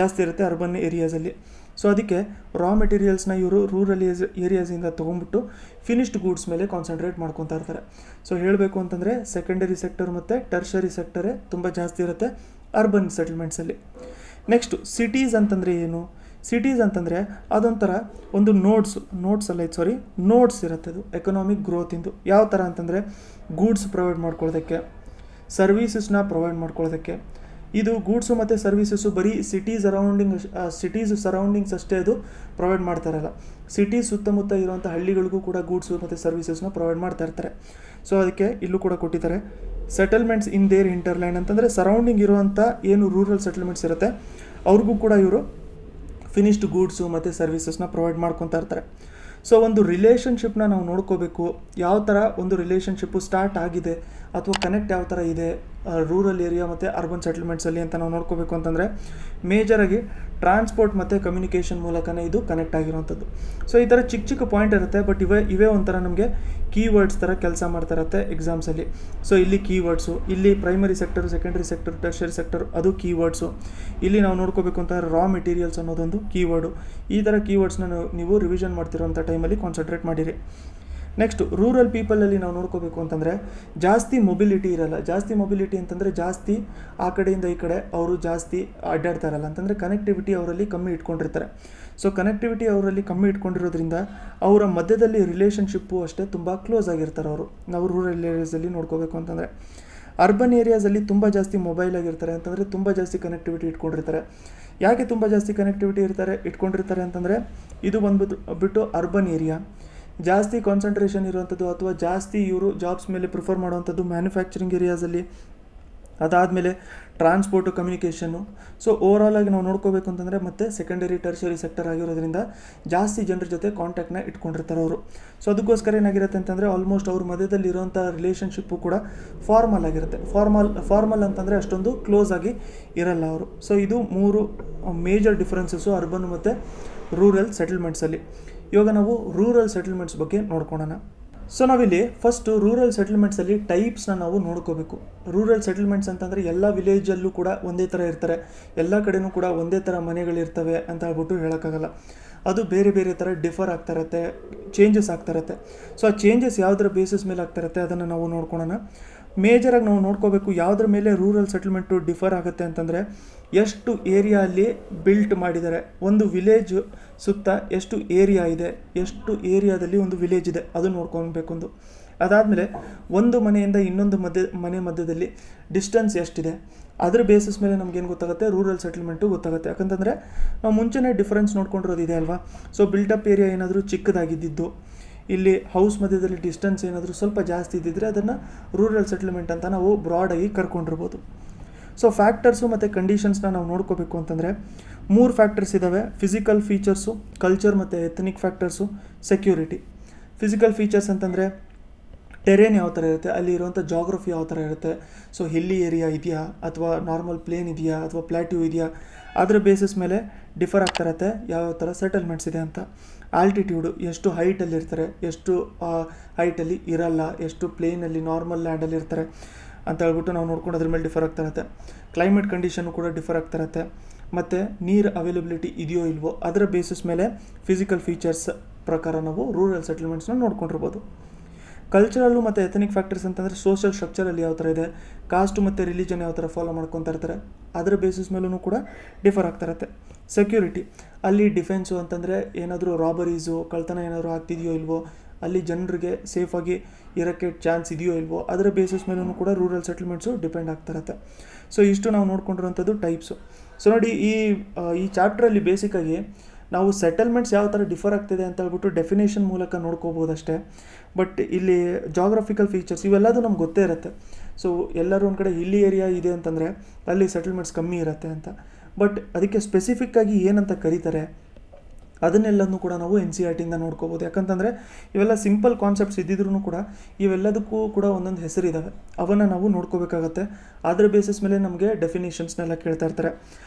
ಜಾಸ್ತಿ ಇರುತ್ತೆ ಅರ್ಬನ್ ಏರಿಯಾಸಲ್ಲಿ. ಸೊ ಅದಕ್ಕೆ ರಾ ಮೆಟೀರಿಯಲ್ಸ್ನ ಇವರು ರೂರಲ್ ಏರಿಯಾಸಿಂದ ತೊಗೊಂಡ್ಬಿಟ್ಟು ಫಿನಿಶ್ಡ್ ಗೂಡ್ಸ್ ಮೇಲೆ ಕಾನ್ಸಂಟ್ರೇಟ್ ಮಾಡ್ಕೊತಾ ಇರ್ತಾರೆ. ಸೊ ಹೇಳಬೇಕು ಅಂತಂದರೆ ಸೆಕೆಂಡರಿ ಸೆಕ್ಟರ್ ಮತ್ತು ಟರ್ಷರಿ ಸೆಕ್ಟರೇ ತುಂಬ ಜಾಸ್ತಿ ಇರುತ್ತೆ ಅರ್ಬನ್ ಸೆಟಲ್ಮೆಂಟ್ಸಲ್ಲಿ. ನೆಕ್ಸ್ಟು ಸಿಟೀಸ್ ಅಂತಂದರೆ ಏನು? ಸಿಟೀಸ್ ಅಂತಂದರೆ ಅದೊಂಥರ ಒಂದು ನೋಡ್ಸ್ ಇರುತ್ತೆ. ಅದು ಎಕನಾಮಿಕ್ ಗ್ರೋತಿಂದು ಯಾವ ಥರ ಅಂತಂದರೆ ಗೂಡ್ಸ್ ಪ್ರೊವೈಡ್ ಮಾಡ್ಕೊಳ್ಳೋದಕ್ಕೆ, ಸರ್ವೀಸಸ್ನ ಪ್ರೊವೈಡ್ ಮಾಡ್ಕೊಳ್ಳೋದಕ್ಕೆ. ಇದು ಗೂಡ್ಸು ಮತ್ತು ಸರ್ವೀಸಸ್ಸು ಬರೀ ಸಿಟೀಸ್ ಸರೌಂಡಿಂಗ್ಸ್ ಅಷ್ಟೇ ಅದು ಪ್ರೊವೈಡ್ ಮಾಡ್ತಾ ಇರಲ್ಲ, ಸಿಟಿ ಸುತ್ತಮುತ್ತ ಇರುವಂಥ ಹಳ್ಳಿಗಳಿಗೂ ಕೂಡ ಗೂಡ್ಸು ಮತ್ತು ಸರ್ವೀಸಸ್ನ ಪ್ರೊವೈಡ್ ಮಾಡ್ತಾ ಇರ್ತಾರೆ. ಸೊ ಅದಕ್ಕೆ ಇಲ್ಲೂ ಕೂಡ ಕೊಟ್ಟಿದ್ದಾರೆ ಸೆಟಲ್ಮೆಂಟ್ಸ್ ಇನ್ ದೇರ್ ಹಿಂಟರ್ಲ್ಯಾಂಡ್ ಅಂತಂದರೆ ಸರೌಂಡಿಂಗ್ ಇರುವಂಥ ಏನು ರೂರಲ್ ಸೆಟಲ್ಮೆಂಟ್ಸ್ ಇರುತ್ತೆ ಅವ್ರಿಗೂ ಕೂಡ ಇವರು ಫಿನಿಶ್ಡ್ ಗೂಡ್ಸು ಮತ್ತು ಸರ್ವೀಸಸ್ನ ಪ್ರೊವೈಡ್ ಮಾಡ್ಕೊತಾ ಇರ್ತಾರೆ. ಸೊ ಒಂದು ರಿಲೇಷನ್ಶಿಪ್ನ ನಾವು ನೋಡ್ಕೋಬೇಕು, ಯಾವ ಥರ ಒಂದು ರಿಲೇಷನ್ಶಿಪ್ಪು ಸ್ಟಾರ್ಟ್ ಆಗಿದೆ ಅಥವಾ ಕನೆಕ್ಟ್ ಯಾವ ಥರ ಇದೆ ರೂರಲ್ ಏರಿಯಾ ಮತ್ತು ಅರ್ಬನ್ ಸೆಟಲ್ಮೆಂಟ್ಸಲ್ಲಿ ಅಂತ ನಾವು ನೋಡ್ಕೋಬೇಕು ಅಂತಂದರೆ ಮೇಜರಾಗಿ ಟ್ರಾನ್ಸ್ಪೋರ್ಟ್ ಮತ್ತು ಕಮ್ಯುನಿಕೇಷನ್ ಮೂಲಕನೇ ಇದು ಕನೆಕ್ಟ್ ಆಗಿರುವಂಥದ್ದು. ಸೊ ಈ ಥರ ಚಿಕ್ಕ ಪಾಯಿಂಟ್ ಇರುತ್ತೆ, ಬಟ್ ಇವೇ ಒಂಥರ ನಮಗೆ ಕೀವರ್ಡ್ಸ್ ಥರ ಕೆಲಸ ಮಾಡ್ತಾ ಇರುತ್ತೆ ಎಕ್ಸಾಮ್ಸಲ್ಲಿ. ಸೊ ಇಲ್ಲಿ ಕೀವರ್ಡ್ಸು, ಇಲ್ಲಿ primary sector, secondary sector, tertiary sector ಅದು ಕೀವರ್ಡ್ಸು. ಇಲ್ಲಿ ನಾವು ನೋಡ್ಕೋಬೇಕು ಅಂತ ರಾ ಮೆಟೀರಿಯಲ್ಸ್ ಅನ್ನೋದೊಂದು ಕೀವರ್ಡು. ಈ ಥರ ಕೀವರ್ಡ್ಸ್ನ ನೀವು ರಿವಿಷನ್ ಮಾಡ್ತಿರೋಂಥ ಟೈಮಲ್ಲಿ ಕಾನ್ಸಂಟ್ರೇಟ್ ಮಾಡಿರಿ. ನೆಕ್ಸ್ಟು ರೂರಲ್ ಪೀಪಲಲ್ಲಿ ನಾವು ನೋಡ್ಕೋಬೇಕು ಅಂತಂದರೆ ಜಾಸ್ತಿ ಮೊಬಿಲಿಟಿ ಇರಲ್ಲ. ಜಾಸ್ತಿ ಮೊಬಿಲಿಟಿ ಅಂತಂದರೆ ಜಾಸ್ತಿ ಆ ಕಡೆಯಿಂದ ಈ ಕಡೆ ಅವರು ಜಾಸ್ತಿ ಅಡ್ಡಾಡ್ತಾ ಇರಲ್ಲ, ಅಂತಂದರೆ ಕನೆಕ್ಟಿವಿಟಿ ಅವರಲ್ಲಿ ಕಮ್ಮಿ ಇಟ್ಕೊಂಡಿರ್ತಾರೆ. ಸೊ ಕನೆಕ್ಟಿವಿಟಿ ಅವರಲ್ಲಿ ಕಮ್ಮಿ ಇಟ್ಕೊಂಡಿರೋದ್ರಿಂದ ಅವರ ಮಧ್ಯದಲ್ಲಿ ರಿಲೇಷನ್ಶಿಪ್ಪು ಅಷ್ಟೇ ತುಂಬ ಕ್ಲೋಸ್ ಆಗಿರ್ತಾರೆ ಅವರು. ನಾವು ರೂರಲ್ ಏರಿಯಾಸಲ್ಲಿ ನೋಡ್ಕೋಬೇಕು ಅಂತಂದರೆ ಅರ್ಬನ್ ಏರಿಯಾಸಲ್ಲಿ ತುಂಬ ಜಾಸ್ತಿ ಮೊಬೈಲ್ ಆಗಿರ್ತಾರೆ, ಅಂತಂದರೆ ತುಂಬ ಜಾಸ್ತಿ ಕನೆಕ್ಟಿವಿಟಿ ಇಟ್ಕೊಂಡಿರ್ತಾರೆ. ಯಾಕೆ ತುಂಬ ಜಾಸ್ತಿ ಕನೆಕ್ಟಿವಿಟಿ ಇಟ್ಕೊಂಡಿರ್ತಾರೆ ಅಂತಂದರೆ ಇದು ಬಂದ್ಬಿಟ್ಟು ಅರ್ಬನ್ ಏರಿಯಾ, ಜಾಸ್ತಿ ಕಾನ್ಸಂಟ್ರೇಷನ್ ಇರುವಂಥದ್ದು ಅಥವಾ ಜಾಸ್ತಿ ಇವರು ಜಾಬ್ಸ್ ಮೇಲೆ ಪ್ರಿಫರ್ ಮಾಡುವಂಥದ್ದು ಮ್ಯಾನುಫ್ಯಾಕ್ಚರಿಂಗ್ ಏರಿಯಾಸಲ್ಲಿ, ಅದಾದಮೇಲೆ ಟ್ರಾನ್ಸ್ಪೋರ್ಟು, ಕಮ್ಯುನಿಕೇಷನ್ನು. ಸೊ ಓವರಾಲಾಗಿ ನಾವು ನೋಡ್ಕೋಬೇಕು ಅಂತಂದರೆ ಮತ್ತೆ ಸೆಕೆಂಡರಿ ಟರ್ಷರಿ ಸೆಕ್ಟರ್ ಆಗಿರೋದ್ರಿಂದ ಜಾಸ್ತಿ ಜನರ ಜೊತೆ ಕಾಂಟ್ಯಾಕ್ಟ್ನ ಇಟ್ಕೊಂಡಿರ್ತಾರೆ ಅವರು. ಸೊ ಅದಕ್ಕೋಸ್ಕರ ಏನಾಗಿರುತ್ತೆ ಅಂತಂದರೆ ಆಲ್ಮೋಸ್ಟ್ ಅವ್ರ ಮಧ್ಯದಲ್ಲಿ ಇರೋಂಥ ರಿಲೇಷನ್ಶಿಪ್ಪು ಕೂಡ ಫಾರ್ಮಲ್ ಆಗಿರುತ್ತೆ. ಫಾರ್ಮಲ್ ಅಂತಂದರೆ ಅಷ್ಟೊಂದು ಕ್ಲೋಸ್ ಆಗಿ ಇರಲ್ಲ ಅವರು. ಸೊ ಇದು 3 ಮೇಜರ್ ಡಿಫ್ರೆನ್ಸಸ್ಸು ಅರ್ಬನ್ ಮತ್ತು ರೂರಲ್ ಸೆಟಲ್ಮೆಂಟ್ಸಲ್ಲಿ. ಇವಾಗ ನಾವು ರೂರಲ್ ಸೆಟಲ್ಮೆಂಟ್ಸ್ ಬಗ್ಗೆ ನೋಡ್ಕೊಳ್ಳೋಣ. ಸೊ ನಾವಿಲ್ಲಿ ಫಸ್ಟು ರೂರಲ್ ಸೆಟಲ್ಮೆಂಟ್ಸಲ್ಲಿ ಟೈಪ್ಸ್ನ ನಾವು ನೋಡ್ಕೋಬೇಕು. ರೂರಲ್ ಸೆಟಲ್ಮೆಂಟ್ಸ್ ಅಂತಂದರೆ ಎಲ್ಲ ವಿಲೇಜಲ್ಲೂ ಕೂಡ ಒಂದೇ ಥರ ಇರ್ತಾರೆ, ಎಲ್ಲ ಕಡೆಯೂ ಕೂಡ ಒಂದೇ ಥರ ಮನೆಗಳಿರ್ತವೆ ಅಂತ ಹೇಳ್ಬಿಟ್ಟು ಹೇಳೋಕ್ಕಾಗಲ್ಲ. ಅದು ಬೇರೆ ಬೇರೆ ಥರ ಡಿಫರ್ ಆಗ್ತಾರತ್ತೆ, ಚೇಂಜಸ್ ಆಗ್ತಾರತ್ತೆ. ಸೊ ಆ ಚೇಂಜಸ್ ಯಾವುದರ ಬೇಸಿಸ್ ಮೇಲೆ ಆಗ್ತಾರತ್ತೆ ಅದನ್ನು ನಾವು ನೋಡ್ಕೊಳ್ಳೋಣ. ಮೇಜರಾಗಿ ನಾವು ನೋಡ್ಕೋಬೇಕು ಯಾವುದ್ರ ಮೇಲೆ ರೂರಲ್ ಸೆಟಲ್ಮೆಂಟು ಡಿಫರ್ ಆಗುತ್ತೆ ಅಂತಂದರೆ ಎಷ್ಟು ಏರಿಯಾ ಅಲ್ಲಿ ಬಿಲ್ಟ್ ಮಾಡಿದ್ದಾರೆ, ಒಂದು ವಿಲೇಜ್ ಸುತ್ತ ಎಷ್ಟು ಏರಿಯಾ ಇದೆ, ಎಷ್ಟು ಏರಿಯಾದಲ್ಲಿ ಒಂದು ವಿಲೇಜ್ ಇದೆ ಅದು ನೋಡ್ಕೊಬೇಕೊಂದು. ಅದಾದಮೇಲೆ ಒಂದು ಮನೆಯಿಂದ ಇನ್ನೊಂದು ಮನೆ ಮಧ್ಯದಲ್ಲಿ ಡಿಸ್ಟೆನ್ಸ್ ಎಷ್ಟಿದೆ, ಅದ್ರ ಬೇಸಿಸ್ ಮೇಲೆ ನಮಗೇನು ಗೊತ್ತಾಗುತ್ತೆ, ರೂರಲ್ ಸೆಟಲ್ಮೆಂಟು ಗೊತ್ತಾಗುತ್ತೆ. ಯಾಕಂತಂದರೆ ನಾವು ಮುಂಚೆನೇ ಡಿಫರೆನ್ಸ್ ನೋಡ್ಕೊಂಡಿರೋದು ಇದೆ ಅಲ್ವಾ. ಸೊ ಬಿಲ್ಟಪ್ ಏರಿಯಾ ಏನಾದರೂ ಚಿಕ್ಕದಾಗಿದ್ದಿದ್ದು, ಇಲ್ಲಿ ಹೌಸ್ ಮಧ್ಯದಲ್ಲಿ ಡಿಸ್ಟೆನ್ಸ್ ಏನಾದರೂ ಸ್ವಲ್ಪ ಜಾಸ್ತಿ ಇದ್ದಿದ್ರೆ ಅದನ್ನು ರೂರಲ್ ಸೆಟಲ್ಮೆಂಟ್ ಅಂತ ನಾವು ಬ್ರಾಡಾಗಿ ಕರ್ಕೊಂಡಿರ್ಬೋದು. ಸೊ ಫ್ಯಾಕ್ಟರ್ಸು ಮತ್ತು ಕಂಡೀಷನ್ಸ್ನ ನಾವು ನೋಡ್ಕೋಬೇಕು ಅಂತಂದರೆ 3 ಫ್ಯಾಕ್ಟರ್ಸ್ ಇದ್ದಾವೆ. ಫಿಸಿಕಲ್ ಫೀಚರ್ಸು, ಕಲ್ಚರ್ ಮತ್ತು ethnic factors, security. Physical features ಅಂತಂದರೆ ಟೆರೇನ್ ಯಾವ ಥರ ಇರುತ್ತೆ, ಅಲ್ಲಿ ಇರುವಂಥ ಜಾಗ್ರಫಿ ಯಾವ ಥರ ಇರುತ್ತೆ. ಸೊ ಹಿಲ್ಲಿ ಏರಿಯಾ ಇದೆಯಾ ಅಥವಾ ನಾರ್ಮಲ್ ಪ್ಲೇನ್ ಇದೆಯಾ ಅಥವಾ ಪ್ಲ್ಯಾಟ್ಯೂ ಇದೆಯಾ, ಅದರ ಬೇಸಿಸ್ ಮೇಲೆ ಡಿಫರ್ ಆಗ್ತಾರತ್ತೆ ಯಾವ ಥರ ಸೆಟಲ್ಮೆಂಟ್ಸ್ ಇದೆ ಅಂತ. ಆಲ್ಟಿಟ್ಯೂಡು, ಎಷ್ಟು ಹೈಟಲ್ಲಿ ಇರ್ತಾರೆ, ಎಷ್ಟು ಹೈಟಲ್ಲಿ ಇರಲ್ಲ, ಎಷ್ಟು ಪ್ಲೇನಲ್ಲಿ ನಾರ್ಮಲ್ ಲ್ಯಾಂಡಲ್ಲಿ ಇರ್ತಾರೆ ಅಂತ ಹೇಳ್ಬಿಟ್ಟು ನಾವು ನೋಡ್ಕೊಂಡು ಅದ್ರ ಮೇಲೆ ಡಿಫರ್ ಆಗ್ತಾರತ್ತೆ. ಕ್ಲೈಮೇಟ್ ಕಂಡೀಷನ್ನು ಕೂಡ ಡಿಫರ್ ಆಗ್ತಾರತ್ತೆ. ಮತ್ತು ನೀರು ಅವೈಲಬಿಲಿಟಿ ಇದೆಯೋ ಇಲ್ವೋ ಅದರ ಬೇಸಿಸ್ ಮೇಲೆ ಫಿಸಿಕಲ್ ಫೀಚರ್ಸ್ ಪ್ರಕಾರ ನಾವು ರೂರಲ್ ಸೆಟಲ್ಮೆಂಟ್ಸ್ನ ನೋಡ್ಕೊಂಡಿರ್ಬೋದು. ಕಲ್ಚರಲ್ಲು ಮತ್ತು ಎಥನಿಕ್ ಫ್ಯಾಕ್ಟರ್ಸ್ ಅಂತಂದರೆ ಸೋಷಿಯಲ್ ಸ್ಟ್ರಕ್ಚರಲ್ಲಿ ಯಾವ ಥರ ಇದೆ, ಕಾಸ್ಟು ಮತ್ತು ರಿಲಿಜನ್ ಯಾವ ಥರ ಫಾಲೋ ಮಾಡ್ಕೊತಾ ಇರ್ತಾರೆ ಅದರ ಬೇಸಿಸ್ ಮೇಲೂ ಕೂಡ ಡಿಫರ್ ಆಗ್ತಾರತ್ತೆ. ಸೆಕ್ಯೂರಿಟಿ, ಅಲ್ಲಿ ಡಿಫೆನ್ಸು ಅಂತಂದರೆ ಏನಾದರೂ ರಾಬರೀಸು, ಕಳ್ತನ ಏನಾದರೂ ಆಗ್ತಿದೆಯೋ ಇಲ್ವೋ, ಅಲ್ಲಿ ಜನರಿಗೆ ಸೇಫಾಗಿ ಇರೋಕ್ಕೆ ಚಾನ್ಸ್ ಇದೆಯೋ ಇಲ್ವೋ ಅದರ ಬೇಸಿಸ್ ಮೇಲೂ ಕೂಡ ರೂರಲ್ ಸೆಟಲ್ಮೆಂಟ್ಸು ಡಿಪೆಂಡ್ ಆಗ್ತಾರತ್ತೆ. ಸೊ ಇಷ್ಟು ನಾವು ನೋಡ್ಕೊಂಡಿರೋಂಥದ್ದು ಟೈಪ್ಸು. ಸೊ ನೋಡಿ ಈ ಚಾಪ್ಟ್ರಲ್ಲಿ ಬೇಸಿಕ್ಕಾಗಿ ನಾವು ಸೆಟಲ್ಮೆಂಟ್ಸ್ ಯಾವ ಥರ ಡಿಫರ್ ಆಗ್ತಿದೆ ಅಂತ ಹೇಳ್ಬಿಟ್ಟು ಡೆಫಿನೇಷನ್ ಮೂಲಕ ನೋಡ್ಕೋಬೋದಷ್ಟೇ. ಬಟ್ ಇಲ್ಲಿ ಜಾಗ್ರಫಿಕಲ್ ಫೀಚರ್ಸ್ ಇವೆಲ್ಲದೂ ನಮ್ಗೆ ಗೊತ್ತೇ ಇರುತ್ತೆ. ಸೊ ಎಲ್ಲರೂ ಒಂದು ಕಡೆ ಹಿಲ್ಲಿ ಏರಿಯಾ ಇದೆ ಅಂತಂದರೆ ಅಲ್ಲಿ ಸೆಟಲ್ಮೆಂಟ್ಸ್ ಕಮ್ಮಿ ಇರುತ್ತೆ ಅಂತ. ಬಟ್ ಅದಕ್ಕೆ ಸ್ಪೆಸಿಫಿಕ್ಕಾಗಿ ಏನಂತ ಕರೀತಾರೆ ಅದನ್ನೆಲ್ಲನೂ ಕೂಡ ನಾವು NCERTಯಿಂದ ನೋಡ್ಕೋಬೋದು. ಯಾಕಂತಂದರೆ ಇವೆಲ್ಲ ಸಿಂಪಲ್ ಕಾನ್ಸೆಪ್ಟ್ಸ್ ಇದ್ದಿದ್ರೂ ಕೂಡ ಇವೆಲ್ಲದಕ್ಕೂ ಕೂಡ ಒಂದೊಂದು ಹೆಸರಿದ್ದಾವೆ, ಅವನ್ನು ನಾವು ನೋಡ್ಕೋಬೇಕಾಗತ್ತೆ. ಅದರ ಬೇಸಿಸ್ ಮೇಲೆ ನಮಗೆ ಡೆಫಿನೇಷನ್ಸ್ನೆಲ್ಲ ಕೇಳ್ತಾ ಇರ್ತಾರೆ,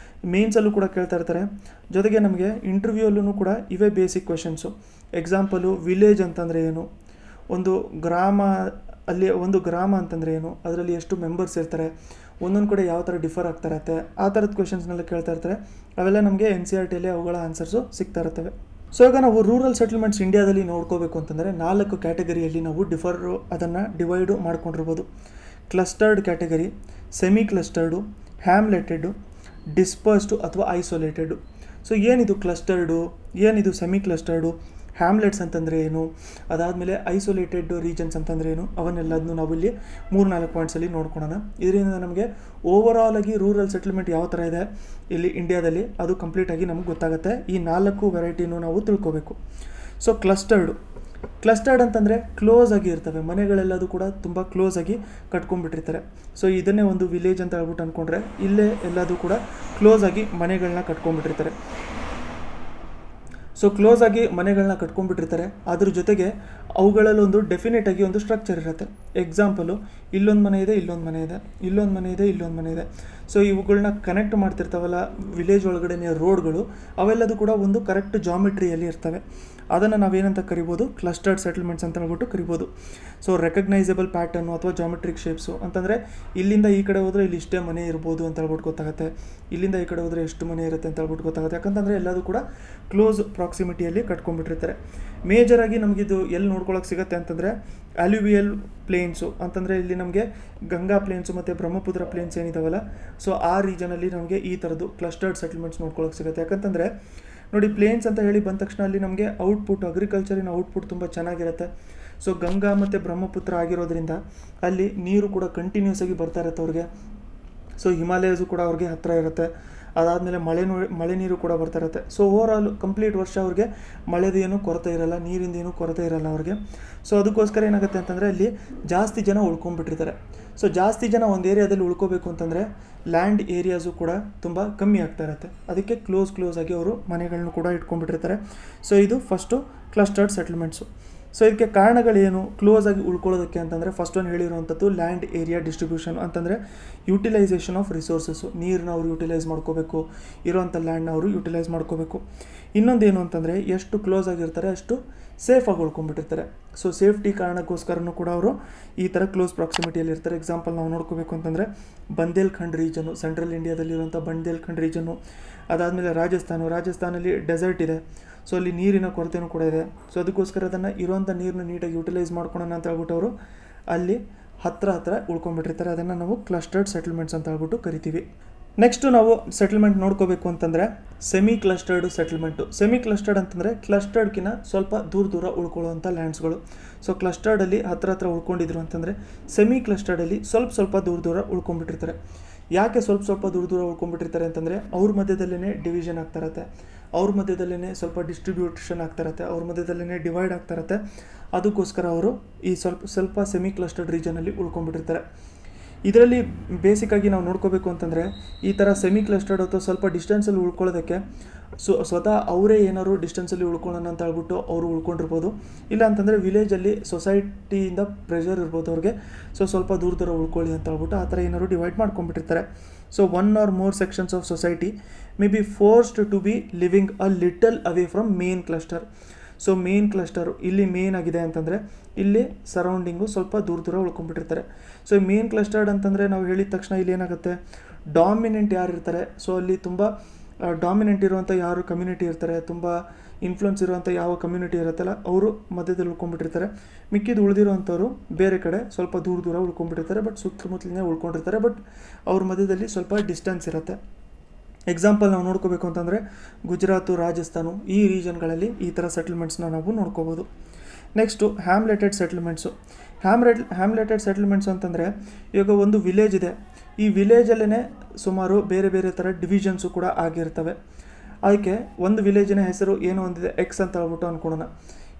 ಮೇನ್ಸಲ್ಲೂ ಕೂಡ ಕೇಳ್ತಾ ಇರ್ತಾರೆ. ಜೊತೆಗೆ ನಮಗೆ ಇಂಟರ್ವ್ಯೂಯಲ್ಲೂ ಕೂಡ ಇವೇ ಬೇಸಿಕ್ ಕ್ವೆಶನ್ಸು. ಎಕ್ಸಾಂಪಲು ವಿಲೇಜ್ ಅಂತಂದರೆ ಏನು, ಒಂದು ಗ್ರಾಮ, ಅಲ್ಲಿ ಒಂದು ಗ್ರಾಮ ಅಂತಂದರೆ ಏನು, ಅದರಲ್ಲಿ ಎಷ್ಟು ಮೆಂಬರ್ಸ್ ಇರ್ತಾರೆ, ಒಂದೊಂದು ಕಡೆ ಯಾವ ಥರ ಡಿಫರ್ ಆಗ್ತಾರತ್ತೆ, ಆ ಥರದ ಕ್ವೆಶನ್ಸ್ನೆಲ್ಲ ಕೇಳ್ತಾ ಇರ್ತಾರೆ. ಅವೆಲ್ಲ ನಮಗೆ NCERTಯಲ್ಲಿ ಅವುಗಳ ಆನ್ಸರ್ಸು ಸಿಗ್ತಾ ಇರ್ತವೆ. ಸೊ ಈಗ ನಾವು ರೂರಲ್ ಸೆಟಲ್ಮೆಂಟ್ಸ್ ಇಂಡಿಯಾದಲ್ಲಿ ನೋಡ್ಕೋಬೇಕು ಅಂತಂದರೆ 4 ಕ್ಯಾಟಗರಿಯಲ್ಲಿ ನಾವು ಅದನ್ನು ಡಿವೈಡು ಮಾಡ್ಕೊಂಡಿರ್ಬೋದು. ಕ್ಲಸ್ಟರ್ಡ್ ಕ್ಯಾಟಗರಿ, ಸೆಮಿ ಕ್ಲಸ್ಟರ್ಡು, ಹ್ಯಾಮ್ಲೆಟೆಡು, ಡಿಸ್ಪರ್ಸ್ಡು ಅಥವಾ ಐಸೋಲೇಟೆಡು. ಸೊ ಏನಿದು ಕ್ಲಸ್ಟರ್ಡು, ಏನಿದು ಸೆಮಿ ಕ್ಲಸ್ಟರ್ಡು, ಹ್ಯಾಮ್ಲೆಟ್ಸ್ ಅಂತಂದರೆ ಏನು, ಅದಾದಮೇಲೆ ಐಸೋಲೇಟೆಡ್ ರೀಜನ್ಸ್ ಅಂತಂದರೆ ಏನು, ಅವನ್ನೆಲ್ಲದನ್ನು ನಾವಿಲ್ಲಿ 3-4 ಪಾಯಿಂಟ್ಸಲ್ಲಿ ನೋಡ್ಕೊಳ್ಳೋಣ. ಇದರಿಂದ ನಮಗೆ ಓವರಾಲ್ ಆಗಿ ರೂರಲ್ ಸೆಟಲ್ಮೆಂಟ್ ಯಾವ ಥರ ಇದೆ ಇಲ್ಲಿ ಇಂಡಿಯಾದಲ್ಲಿ ಅದು ಕಂಪ್ಲೀಟಾಗಿ ನಮಗೆ ಗೊತ್ತಾಗುತ್ತೆ. ಈ 4 ವೆರೈಟಿನೂ ನಾವು ತಿಳ್ಕೋಬೇಕು. ಸೊ ಕ್ಲಸ್ಟರ್ಡ್ ಅಂತಂದರೆ ಕ್ಲೋಸ್ ಆಗಿ ಇರ್ತವೆ ಮನೆಗಳೆಲ್ಲದೂ ಕೂಡ ತುಂಬ ಕ್ಲೋಸ್ ಆಗಿ ಕಟ್ಕೊಂಡ್ಬಿಟ್ಟಿರ್ತಾರೆ. ಸೊ ಇದನ್ನೇ ಒಂದು ವಿಲೇಜ್ ಅಂತ ಹೇಳ್ಬಿಟ್ಟು ಅಂದ್ಕೊಂಡ್ರೆ ಇಲ್ಲೇ ಎಲ್ಲದೂ ಕೂಡ ಕ್ಲೋಸ್ ಆಗಿ ಮನೆಗಳನ್ನ ಕಟ್ಕೊಂಡ್ಬಿಟ್ಟಿರ್ತಾರೆ. ಸೊ ಕ್ಲೋಸ್ ಆಗಿ ಮನೆಗಳನ್ನ ಕಟ್ಕೊಂಡ್ಬಿಟ್ಟಿರ್ತಾರೆ. ಅದ್ರ ಜೊತೆಗೆ ಅವುಗಳಲ್ಲೊಂದು ಡೆಫಿನೆಟ್ ಆಗಿ ಒಂದು ಸ್ಟ್ರಕ್ಚರ್ ಇರುತ್ತೆ. ಎಕ್ಸಾಂಪಲು ಇಲ್ಲೊಂದು ಮನೆ ಇದೆ, ಇಲ್ಲೊಂದು ಮನೆ ಇದೆ, ಇಲ್ಲೊಂದು ಮನೆ ಇದೆ, ಇಲ್ಲೊಂದು ಮನೆ ಇದೆ. ಸೊ ಇವುಗಳನ್ನ ಕನೆಕ್ಟ್ ಮಾಡ್ತಿರ್ತಾವಲ್ಲ ವಿಲೇಜ್ ಒಳಗಡೆ ರೋಡ್ಗಳು, ಅವೆಲ್ಲದೂ ಕೂಡ ಒಂದು ಕರೆಕ್ಟ್ ಜಾಮಿಟ್ರಿಯಲ್ಲಿ ಇರ್ತವೆ. ಅದನ್ನು ನಾವೇನಂತ ಕರಿಬೋದು, ಕ್ಲಸ್ಟರ್ಡ್ ಸೆಟಲ್ಮೆಂಟ್ಸ್ ಅಂತ ಹೇಳ್ಬಿಟ್ಟು ಕರಿಬೋದು. ಸೊ ರೆಕಗ್ನೈಸಬಲ್ ಪ್ಯಾಟರ್ನು ಅಥವಾ ಜಾಮೆಟ್ರಿಕ್ ಶೇಪ್ಸು ಅಂತಂದರೆ ಇಲ್ಲಿಂದ ಈ ಕಡೆ ಹೋದರೆ ಇಲ್ಲಿ ಇಷ್ಟೇ ಮನೆ ಇರ್ಬೋದು ಅಂತ ಹೇಳ್ಬಿಟ್ಟು ಗೊತ್ತಾಗುತ್ತೆ, ಇಲ್ಲಿಂದ ಈ ಕಡೆ ಹೋದರೆ ಎಷ್ಟು ಮನೆ ಇರುತ್ತೆ ಅಂತ ಹೇಳ್ಬಿಟ್ಟು ಗೊತ್ತಾಗುತ್ತೆ. ಯಾಕಂತಂದರೆ ಎಲ್ಲದೂ ಕೂಡ ಕ್ಲೋಸ್ ಪ್ರಾಕ್ಸಿಮಿಟಿಯಲ್ಲಿ ಕಟ್ಕೊಂಡ್ಬಿಟ್ಟಿರ್ತಾರೆ. ಮೇಜರಾಗಿ ನಮಗಿದು ಎಲ್ಲಿ ನೋಡ್ಕೊಳ್ಳೋಕೆ ಸಿಗುತ್ತೆ ಅಂತಂದರೆ ಅಲ್ಯೂವಿಯಲ್ ಪ್ಲೇನ್ಸು ಅಂತಂದರೆ ಇಲ್ಲಿ ನಮಗೆ ಗಂಗಾ ಪ್ಲೇನ್ಸು ಮತ್ತು ಬ್ರಹ್ಮಪುತ್ರ ಪ್ಲೇನ್ಸ್ ಏನಿದಾವಲ್ಲ, ಸೊ ಆ ರೀಜನಲ್ಲಿ ನಮಗೆ ಈ ಥರದ್ದು ಕ್ಲಸ್ಟರ್ಡ್ ಸೆಟಲ್ಮೆಂಟ್ಸ್ ನೋಡ್ಕೊಳ್ಳೋಕೆ ಸಿಗುತ್ತೆ. ಯಾಕಂತಂದರೆ ನೋಡಿ ಪ್ಲೇನ್ಸ್ ಅಂತ ಹೇಳಿ ಬಂದ ತಕ್ಷಣ ಅಲ್ಲಿ ನಮಗೆ ಔಟ್ಪುಟ್, ಅಗ್ರಿಕಲ್ಚರಿನ ಔಟ್ಪುಟ್ ತುಂಬ ಚೆನ್ನಾಗಿರುತ್ತೆ. ಸೊ ಗಂಗಾ ಮತ್ತು ಬ್ರಹ್ಮಪುತ್ರ ಆಗಿರೋದ್ರಿಂದ ಅಲ್ಲಿ ನೀರು ಕೂಡ ಕಂಟಿನ್ಯೂಸ್ ಆಗಿ ಬರ್ತಾ ಇರುತ್ತೆ ಅವ್ರಿಗೆ. ಸೊ ಹಿಮಾಲಯಸು ಕೂಡ ಅವ್ರಿಗೆ ಹತ್ತಿರ ಇರುತ್ತೆ. ಅದಾದಮೇಲೆ ಮಳೆ ನೀರು ಕೂಡ ಬರ್ತಾ ಇರುತ್ತೆ. ಸೊ ಓವರಾಲ್ ಕಂಪ್ಲೀಟ್ ವರ್ಷ ಅವ್ರಿಗೆ ಮಳೆದು ಏನೂ ಕೊರತೆ ಇರಲ್ಲ, ನೀರಿಂದ ಏನೂ ಕೊರತೆ ಇರಲ್ಲ ಅವ್ರಿಗೆ. ಸೊ ಅದಕ್ಕೋಸ್ಕರ ಏನಾಗುತ್ತೆ ಅಂತಂದರೆ ಅಲ್ಲಿ ಜಾಸ್ತಿ ಜನ ಉಳ್ಕೊಂಡ್ಬಿಟ್ಟಿರ್ತಾರೆ. ಸೊ ಜಾಸ್ತಿ ಜನ ಒಂದು ಏರಿಯಾದಲ್ಲಿ ಉಳ್ಕೋಬೇಕು ಅಂತಂದರೆ ಲ್ಯಾಂಡ್ ಏರಿಯಾಸು ಕೂಡ ತುಂಬ ಕಮ್ಮಿ ಆಗ್ತಾ ಇರುತ್ತೆ. ಅದಕ್ಕೆ ಕ್ಲೋಸ್ ಆಗಿ ಅವರು ಮನೆಗಳನ್ನು ಕೂಡ ಇಟ್ಕೊಂಡ್ಬಿಟ್ಟಿರ್ತಾರೆ. ಸೊ ಇದು ಫಸ್ಟು ಕ್ಲಸ್ಟರ್ಡ್ ಸೆಟಲ್ಮೆಂಟ್ಸು. ಸೊ ಇದಕ್ಕೆ ಕಾರಣಗಳೇನು ಕ್ಲೋಸ್ ಆಗಿ ಉಳ್ಕೊಳ್ಳೋದಕ್ಕೆ ಅಂತಂದರೆ ಫಸ್ಟ್ ಒಂದು ಹೇಳಿರುವಂಥದ್ದು ಲ್ಯಾಂಡ್ ಏರಿಯಾ ಡಿಸ್ಟ್ರಿಬ್ಯೂಷನ್ ಅಂತಂದರೆ ಯುಟಿಲೈಸೇಷನ್ ಆಫ್ ರಿಸೋರ್ಸಸ್ಸು, ನೀರನ್ನ ಅವರು ಯುಟಿಲೈಸ್ ಮಾಡ್ಕೋಬೇಕು, ಇರೋವಂಥ ಲ್ಯಾಂಡ್ನ ಅವರು ಯುಟಿಲೈಸ್ ಮಾಡ್ಕೋಬೇಕು. ಇನ್ನೊಂದೇನು ಅಂತಂದರೆ ಎಷ್ಟು ಕ್ಲೋಸ್ ಆಗಿರ್ತಾರೆ ಅಷ್ಟು ಸೇಫಾಗಿ ಉಳ್ಕೊಂಡ್ಬಿಟ್ಟಿರ್ತಾರೆ. ಸೊ ಸೇಫ್ಟಿ ಕಾರಣಕ್ಕೋಸ್ಕರನೂ ಕೂಡ ಅವರು ಈ ಥರ ಕ್ಲೋಸ್ ಪ್ರಾಕ್ಸಿಮಿಟಿಯಲ್ಲಿ ಇರ್ತಾರೆ. ಎಕ್ಸಾಂಪಲ್ ನಾವು ನೋಡ್ಕೋಬೇಕು ಅಂತಂದರೆ ಬಂದೇಲ್ಖಂಡ್ ರೀಜನು, ಸೆಂಟ್ರಲ್ ಇಂಡಿಯಾದಲ್ಲಿರುವಂಥ ಬಂದೇಲ್ಖಂಡ್ ರೀಜನು, ಅದಾದಮೇಲೆ ರಾಜಸ್ಥಾನಲ್ಲಿ ಡೆಸರ್ಟ್ ಇದೆ, ಸೊ ಅಲ್ಲಿ ನೀರಿನ ಕೊರತೆಯೂ ಕೂಡ ಇದೆ. ಸೊ ಅದಕ್ಕೋಸ್ಕರ ಅದನ್ನು ಇರೋವಂಥ ನೀರನ್ನ ನೀಟಾಗಿ ಯುಟಿಲೈಸ್ ಮಾಡ್ಕೊಳ್ಳೋಣ ಅಂತ ಹೇಳ್ಬಿಟ್ಟು ಅವರು ಅಲ್ಲಿ ಹತ್ರ ಉಳ್ಕೊಂಡ್ಬಿಟ್ಟಿರ್ತಾರೆ. ಅದನ್ನು ನಾವು ಕ್ಲಸ್ಟರ್ಡ್ ಸೆಟಲ್ಮೆಂಟ್ಸ್ ಅಂತ ಹೇಳ್ಬಿಟ್ಟು ಕರಿತೀವಿ. ನೆಕ್ಸ್ಟು ನಾವು ಸೆಟಲ್ಮೆಂಟ್ ನೋಡ್ಕೋಬೇಕು ಅಂತಂದರೆ semi clustered settlement. Semi clustered ಅಂತಂದರೆ ಕ್ಲಸ್ಟರ್ಡ್ಕಿನ ಸ್ವಲ್ಪ ದೂರ ಉಳ್ಕೊಳ್ಳೋವಂಥ ಲ್ಯಾಂಡ್ಸ್ಗಳು. ಸೊ ಕ್ಲಸ್ಟರ್ಡಲ್ಲಿ ಹತ್ರ ಉಳ್ಕೊಂಡಿದ್ರು ಅಂತಂದರೆ ಸೆಮಿ ಕ್ಲಸ್ಟರ್ಡಲ್ಲಿ ಸ್ವಲ್ಪ ದೂರ ಉಳ್ಕೊಂಡ್ಬಿಟ್ಟಿರ್ತಾರೆ. ಯಾಕೆ ಸ್ವಲ್ಪ ದೂರ ಉಳ್ಕೊಂಡ್ಬಿಟ್ಟಿರ್ತಾರೆ ಅಂತಂದರೆ ಅವ್ರ ಮಧ್ಯದಲ್ಲೇ ಡಿವಿಷನ್ ಆಗ್ತಾ ಇರತ್ತೆ, ಅವ್ರ ಮಧ್ಯದಲ್ಲೇ ಸ್ವಲ್ಪ ಡಿಸ್ಟ್ರಿಬ್ಯೂಷನ್ ಆಗ್ತಾ ಇರತ್ತೆ, ಅವ್ರ ಮಧ್ಯದಲ್ಲೇ ಡಿವೈಡ್ ಆಗ್ತಾ ಇರತ್ತೆ. ಅದಕ್ಕೋಸ್ಕರ ಅವರು ಈ ಸ್ವಲ್ಪ ಸೆಮಿ ಕ್ಲಸ್ಟರ್ಡ್ ರೀಜನಲ್ಲಿ ಉಳ್ಕೊಂಡ್ಬಿಟ್ಟಿರ್ತಾರೆ. ಇದರಲ್ಲಿ ಬೇಸಿಕ್ಕಾಗಿ ನಾವು ನೋಡ್ಕೋಬೇಕು ಅಂತಂದರೆ ಈ ಥರ ಸೆಮಿ ಕ್ಲಸ್ಟರ್ಡ್ ಅಥವಾ ಸ್ವಲ್ಪ ಡಿಸ್ಟೆನ್ಸಲ್ಲಿ ಉಳ್ಕೊಳ್ಳೋದಕ್ಕೆ ಸ್ವತಃ ಅವರೇ ಏನಾದ್ರು ಡಿಸ್ಟೆನ್ಸಲ್ಲಿ ಉಳ್ಕೊಳ್ಳೋಣ ಅಂತ ಹೇಳ್ಬಿಟ್ಟು ಅವರು ಉಳ್ಕೊಂಡಿರ್ಬೋದು. ಇಲ್ಲ ಅಂತಂದರೆ ವಿಲೇಜಲ್ಲಿ ಸೊಸೈಟಿಯಿಂದ ಪ್ರೆಷರ್ ಇರ್ಬೋದು ಅವ್ರಿಗೆ, ಸೊ ಸ್ವಲ್ಪ ದೂರ ಉಳ್ಕೊಳ್ಳಿ ಅಂತ ಹೇಳ್ಬಿಟ್ಟು ಆ ಥರ ಏನಾದ್ರು ಡಿವೈಡ್ ಮಾಡ್ಕೊಂಡ್ಬಿಟ್ಟಿರ್ತಾರೆ. So 1 or more sections of society may be forced to be living a little away from main cluster. So main cluster ಇಲ್ಲಿ ಮೇನ್ ಆಗಿದೆ ಅಂತಂದರೆ ಇಲ್ಲಿ ಸರೌಂಡಿಂಗು ಸ್ವಲ್ಪ ದೂರ ಉಳ್ಕೊಂಡ್ಬಿಟ್ಟಿರ್ತಾರೆ. ಸೊ ಮೇನ್ ಕ್ಲಸ್ಟರ್ಡ್ ಅಂತಂದರೆ ನಾವು ಹೇಳಿದ ತಕ್ಷಣ ಇಲ್ಲಿ ಏನಾಗುತ್ತೆ, ಡಾಮಿನೆಂಟ್ ಯಾರು ಇರ್ತಾರೆ, ಸೊ ಅಲ್ಲಿ ತುಂಬ ಡಾಮಿನೆಂಟ್ ಇರುವಂಥ ಯಾರು ಕಮ್ಯುನಿಟಿ ಇರ್ತಾರೆ, ತುಂಬ ಇನ್ಫ್ಲುಯೆನ್ಸ್ ಇರುವಂಥ ಯಾವ ಕಮ್ಯುನಿಟಿ ಇರುತ್ತಲ್ಲ ಅವರು ಮಧ್ಯದಲ್ಲಿ ಉಳ್ಕೊಂಡ್ಬಿಟ್ಟಿರ್ತಾರೆ. ಮಿಕ್ಕಿದ್ದು ಉಳಿದಿರುವಂಥವ್ರು ಬೇರೆ ಕಡೆ ಸ್ವಲ್ಪ ದೂರ ಉಳ್ಕೊಂಡ್ಬಿಟ್ಟಿರ್ತಾರೆ, ಬಟ್ ಸುತ್ತಮುತ್ತಲಿನೇ ಉಳ್ಕೊಂಡಿರ್ತಾರೆ, ಬಟ್ ಅವ್ರ ಮಧ್ಯದಲ್ಲಿ ಸ್ವಲ್ಪ ಡಿಸ್ಟೆನ್ಸ್ ಇರುತ್ತೆ. ಎಕ್ಸಾಂಪಲ್ ನಾವು ನೋಡ್ಕೋಬೇಕು ಅಂತಂದರೆ ಗುಜರಾತು, ರಾಜಸ್ಥಾನು ಈ ರೀಜನ್ಗಳಲ್ಲಿ ಈ ಥರ ಸೆಟಲ್ಮೆಂಟ್ಸ್ನ ನಾವು ನೋಡ್ಕೋಬೋದು. ನೆಕ್ಸ್ಟು ಹ್ಯಾಮ್ಲೆಟೆಡ್ ಸೆಟಲ್ಮೆಂಟ್ಸು. ಹ್ಯಾಮ್ಲೆಟೆಡ್ ಸೆಟಲ್ಮೆಂಟ್ಸ್ ಅಂತಂದರೆ ಇವಾಗ ಒಂದು ವಿಲೇಜ್ ಇದೆ, ಈ ವಿಲೇಜಲ್ಲೇ ಸುಮಾರು ಬೇರೆ ಥರ ಡಿವಿಷನ್ಸು ಕೂಡ ಆಗಿರ್ತವೆ. ಅದಕ್ಕೆ ಒಂದು ವಿಲೇಜಿನ ಹೆಸರು ಏನು ಒಂದಿದೆ ಎಕ್ಸ್ ಅಂತ ಹೇಳ್ಬಿಟ್ಟು ಅಂದ್ಕೊಳ್ಳೋಣ.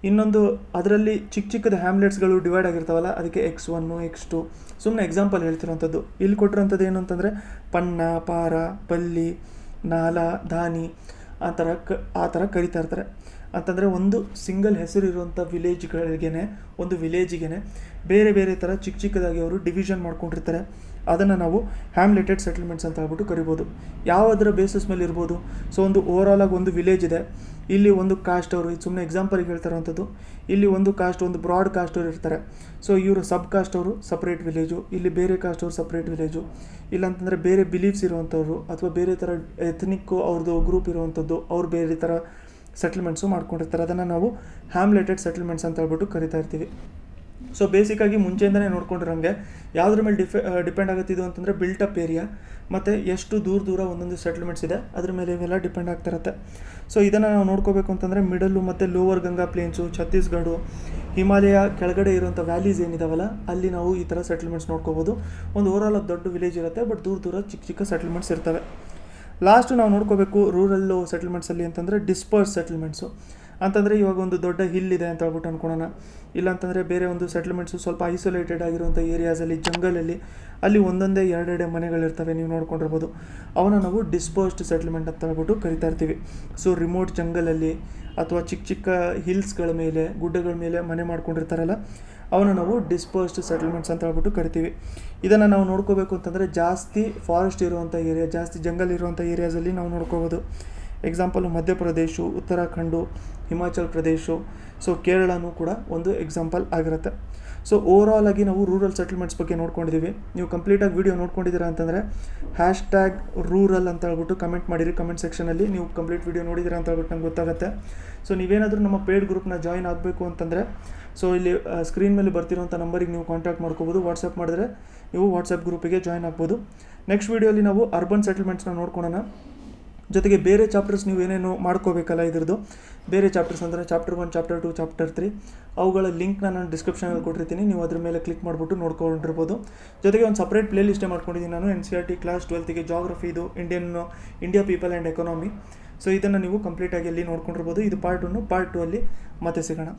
ಇನ್ನೊಂದು ಅದರಲ್ಲಿ ಚಿಕ್ಕದ ಹ್ಯಾಮ್ಲೆಟ್ಸ್ಗಳು ಡಿವೈಡ್ ಆಗಿರ್ತಾವಲ್ಲ, ಅದಕ್ಕೆ X1, X2 ಸುಮ್ಮನೆ ಎಕ್ಸಾಂಪಲ್ ಹೇಳ್ತಿರೋಂಥದ್ದು. ಇಲ್ಲಿ ಕೊಟ್ಟಿರೋಂಥದ್ದು ಏನು ಅಂತಂದರೆ ಪನ್ನ, ಪಾರ, ಪಲ್ಲಿ, ನಾಲ, ದಾನಿ ಆ ಥರ ಕರಿತಾ ಇರ್ತಾರೆ. ಅಂತಂದರೆ ಒಂದು ಸಿಂಗಲ್ ಹೆಸರಿರುವಂಥ ವಿಲೇಜಿಗೆ ಬೇರೆ ಥರ ಚಿಕ್ಕದಾಗಿ ಅವರು ಡಿವಿಷನ್ ಮಾಡ್ಕೊಂಡಿರ್ತಾರೆ. ಅದನ್ನು ನಾವು ಹ್ಯಾಮ್ಲೆಟೆಡ್ ಸೆಟಲ್ಮೆಂಟ್ಸ್ ಅಂತ ಹೇಳ್ಬಿಟ್ಟು ಕರಿಬೋದು. ಯಾವುದರ ಬೇಸಿಸ್ ಮೇಲೆ ಇರ್ಬೋದು, ಸೊ ಒಂದು ಓವರಾಲಾಗಿ ಒಂದು ವಿಲೇಜ್ ಇದೆ, ಇಲ್ಲಿ ಒಂದು ಕಾಸ್ಟ್ ಅವರು, ಇದು ಸುಮ್ಮನೆ ಎಕ್ಸಾಂಪಲ್ಗೆ ಹೇಳ್ತಾರಂಥದ್ದು, ಇಲ್ಲಿ ಒಂದು ಕಾಸ್ಟ್, ಒಂದು ಬ್ರಾಡ್ ಕಾಸ್ಟ್ ಅವರು ಇರ್ತಾರೆ. ಸೊ ಇವರು ಸಬ್ ಕಾಸ್ಟ್ ಅವರು ಸಪ್ರೇಟ್ ವಿಲೇಜು, ಇಲ್ಲಿ ಬೇರೆ ಕಾಸ್ಟ್ ಅವರು ಸಪ್ರೇಟ್ ವಿಲೇಜು, ಇಲ್ಲಾಂತಂದರೆ ಬೇರೆ ಬಿಲೀಫ್ಸ್ ಇರುವಂಥವ್ರು ಅಥವಾ ಬೇರೆ ಥರ ಎಥನಿಕ್ಕು ಅವ್ರದ್ದು ಗ್ರೂಪ್ ಇರುವಂಥದ್ದು, ಅವ್ರು ಬೇರೆ ಥರ ಸೆಟಲ್ಮೆಂಟ್ಸು ಮಾಡ್ಕೊಂಡಿರ್ತಾರೆ. ಅದನ್ನು ನಾವು ಹ್ಯಾಮ್ಲೆಟೆಡ್ ಸೆಟಲ್ಮೆಂಟ್ಸ್ ಅಂತ ಹೇಳ್ಬಿಟ್ಟು ಕರಿತಾ ಇರ್ತೀವಿ. ಸೊ ಬೇಸಿಕ್ಕಾಗಿ ಮುಂಚೆಯಿಂದನೇ ನೋಡ್ಕೊಂಡಿರೋಂಗೆ ಯಾವುದ್ರ ಮೇಲೆ ಡಿಪೆಂಡ್ ಆಗುತ್ತಿದ್ದು ಅಂತಂದರೆ ಬಿಲ್ಟಪ್ ಏರಿಯಾ ಮತ್ತು ಎಷ್ಟು ದೂರ ಒಂದೊಂದು ಸೆಟಲ್ಮೆಂಟ್ಸ್ ಇದೆ ಅದ್ರ ಮೇಲೆ ಇವೆಲ್ಲ ಡಿಪೆಂಡ್ ಆಗ್ತಿರುತ್ತೆ. ಸೊ ಇದನ್ನು ನಾವು ನೋಡ್ಕೋಬೇಕು ಅಂತಂದರೆ ಮಿಡಲ್ಲು ಮತ್ತು ಲೋವರ್ ಗಂಗಾ ಪ್ಲೇನ್ಸು, ಛತ್ತೀಸ್ಗಢ, ಹಿಮಾಲಯ ಕೆಳಗಡೆ ಇರುವಂಥ ವ್ಯಾಲೀಸ್ ಏನಿದಾವಲ್ಲ ಅಲ್ಲಿ ನಾವು ಈ ಥರ ಸೆಟಲ್ಮೆಂಟ್ಸ್ ನೋಡ್ಕೋಬೋದು. ಒಂದು ಓವರಾಲ್ ದೊಡ್ಡ ವಿಲೇಜ್ ಇರುತ್ತೆ, ಬಟ್ ದೂರ ಚಿಕ್ಕ ಸೆಟಲ್ಮೆಂಟ್ಸ್ ಇರ್ತವೆ. ಲಾಸ್ಟು ನಾವು ನೋಡ್ಕೋಬೇಕು ರೂರಲ್ಲು ಸೆಟಲ್ಮೆಂಟ್ಸಲ್ಲಿ ಅಂತಂದರೆ ಡಿಸ್ಪರ್ಸ್ ಸೆಟಲ್ಮೆಂಟ್ಸು. ಅಂತಂದರೆ ಇವಾಗ ಒಂದು ದೊಡ್ಡ ಹಿಲ್ ಇದೆ ಅಂತ ಹೇಳ್ಬಿಟ್ಟು ಅಂದ್ಕೊಳ್ಳೋಣ, ಇಲ್ಲಾಂತಂದರೆ ಬೇರೆ ಒಂದು ಸೆಟಲ್ಮೆಂಟ್ಸು ಸ್ವಲ್ಪ ಐಸೋಲೇಟೆಡ್ ಆಗಿರುವಂಥ ಏರಿಯಾಸಲ್ಲಿ, ಜಂಗಲಲ್ಲಿ, ಅಲ್ಲಿ ಒಂದೊಂದೇ ಎರಡೆರಡೆ ಮನೆಗಳಿರ್ತವೆ, ನೀವು ನೋಡ್ಕೊಂಡಿರ್ಬೋದು. ಅವನ್ನ ನಾವು ಡಿಸ್ಪರ್ಸ್ಡ್ ಸೆಟಲ್ಮೆಂಟ್ ಅಂತ ಹೇಳ್ಬಿಟ್ಟು ಕರಿತಾ ಇರ್ತೀವಿ. ಸೊ ರಿಮೋಟ್ ಜಂಗಲಲ್ಲಿ ಅಥವಾ ಚಿಕ್ಕ ಹಿಲ್ಸ್ಗಳ ಮೇಲೆ, ಗುಡ್ಡಗಳ ಮೇಲೆ ಮನೆ ಮಾಡ್ಕೊಂಡಿರ್ತಾರಲ್ಲ ಅವನ್ನ ನಾವು ಡಿಸ್ಪರ್ಸ್ಡ್ ಸೆಟಲ್ಮೆಂಟ್ಸ್ ಅಂತ ಹೇಳ್ಬಿಟ್ಟು ಕರಿತೀವಿ. ಇದನ್ನು ನಾವು ನೋಡ್ಕೋಬೇಕು ಅಂತಂದರೆ ಜಾಸ್ತಿ ಫಾರೆಸ್ಟ್ ಇರುವಂಥ ಏರಿಯಾ, ಜಾಸ್ತಿ ಜಂಗಲ್ ಇರುವಂಥ ಏರಿಯಾಸಲ್ಲಿ ನಾವು ನೋಡ್ಕೋಬೋದು. ಎಕ್ಸಾಂಪಲು ಮಧ್ಯಪ್ರದೇಶ, ಉತ್ತರಾಖಂಡು, ಹಿಮಾಚಲ್ ಪ್ರದೇಶ, ಸೊ ಕೇರಳನೂ ಕೂಡ ಒಂದು ಎಕ್ಸಾಂಪಲ್ ಆಗಿರುತ್ತೆ. ಸೊ ಓವರಾಲ್ ಆಗಿ ನಾವು ರೂರಲ್ ಸೆಟಲ್ಮೆಂಟ್ಸ್ ಬಗ್ಗೆ ನೋಡ್ಕೊಂಡಿದ್ದೀವಿ. ನೀವು ಕಂಪ್ಲೀಟಾಗಿ ವೀಡಿಯೋ ನೋಡ್ಕೊಂಡಿದ್ದೀರಾ ಅಂತಂದರೆ #ರೂರಲ್ ಅಂತ ಹೇಳ್ಬಿಟ್ಟು ಕಮೆಂಟ್ ಮಾಡಿರಿ ಕಮೆಂಟ್ ಸೆಕ್ಷನಲ್ಲಿ. ನೀವು ಕಂಪ್ಲೀಟ್ ವೀಡಿಯೋ ನೋಡಿದ್ದೀರಾ ಅಂತ ಹೇಳ್ಬಿಟ್ಟು ನಂಗೆ ಗೊತ್ತಾಗುತ್ತೆ. ಸೊ ನೀವೇನಾದರೂ ನಮ್ಮ ಪೇಯ್ಡ್ ಗ್ರೂಪ್ನ ಜಾಯ್ನ್ ಆಗಬೇಕು ಅಂತಂದರೆ ಸೊ ಇಲ್ಲಿ ಸ್ಕ್ರೀನ್ ಮೇಲೆ ಬರ್ತಿರೋಂಥ ನಂಬರಿಗೆ ನೀವು ಕಾಂಟ್ಯಾಕ್ಟ್ ಮಾಡ್ಕೋಬೋದು. ವಾಟ್ಸಪ್ ಮಾಡಿದ್ರೆ ನೀವು ವಾಟ್ಸಪ್ ಗ್ರೂಪಿಗೆ ಜಾಯ್ನ್ ಆಗ್ಬೋದು. ನೆಕ್ಸ್ಟ್ ವೀಡಿಯೋಲಿ ನಾವು ಅರ್ಬನ್ ಸೆಟಲ್ಮೆಂಟ್ಸ್ನ ನೋಡ್ಕೊಳ್ಳೋಣ. ಜೊತೆಗೆ ಬೇರೆ ಚಾಪ್ಟರ್ಸ್ ನೀವು ಏನೇನು ಮಾಡ್ಕೋಬೇಕಲ್ಲ ಇದ್ರದ್ದು ಬೇರೆ ಚಾಪ್ಟರ್ಸ್ ಅಂದರೆ ಚಾಪ್ಟರ್ 1, ಚಾಪ್ಟರ್ 2, ಚಾಪ್ಟರ್ 3 ಅವುಗಳ ಲಿಂಕ್ನ ನಾನು ಡಿಸ್ಕ್ರಿಪ್ಷನಲ್ಲಿ ಕೊಟ್ಟಿರ್ತೀನಿ. ನೀವು ಅದ್ರ ಮೇಲೆ ಕ್ಲಿಕ್ ಮಾಡಿಬಿಟ್ಟು ನೋಡ್ಕೊಂಡಿರ್ಬೋದು. ಜೊತೆಗೆ ಒಂದು ಸಪ್ರೇಟ್ ಪ್ಲೇ ಲಿಸ್ಟೇ ಮಾಡ್ಕೊಂಡಿದ್ದೀನಿ ನಾನು NCERT ಕ್ಲಾಸ್ 12ಗೆ ಜಾಗ್ರಫಿದು, India people and economy. So ಇದನ್ನು ನೀವು ಕಂಪ್ಲೀಟಾಗಿ ಅಲ್ಲಿ ನೋಡ್ಕೊಂಡಿರ್ಬೋದು. ಇದು ಪಾರ್ಟ್ 1, ಪಾರ್ಟ್ 2 ಅಲ್ಲಿ ಮತ್ತೆ ಸಿಗೋಣ.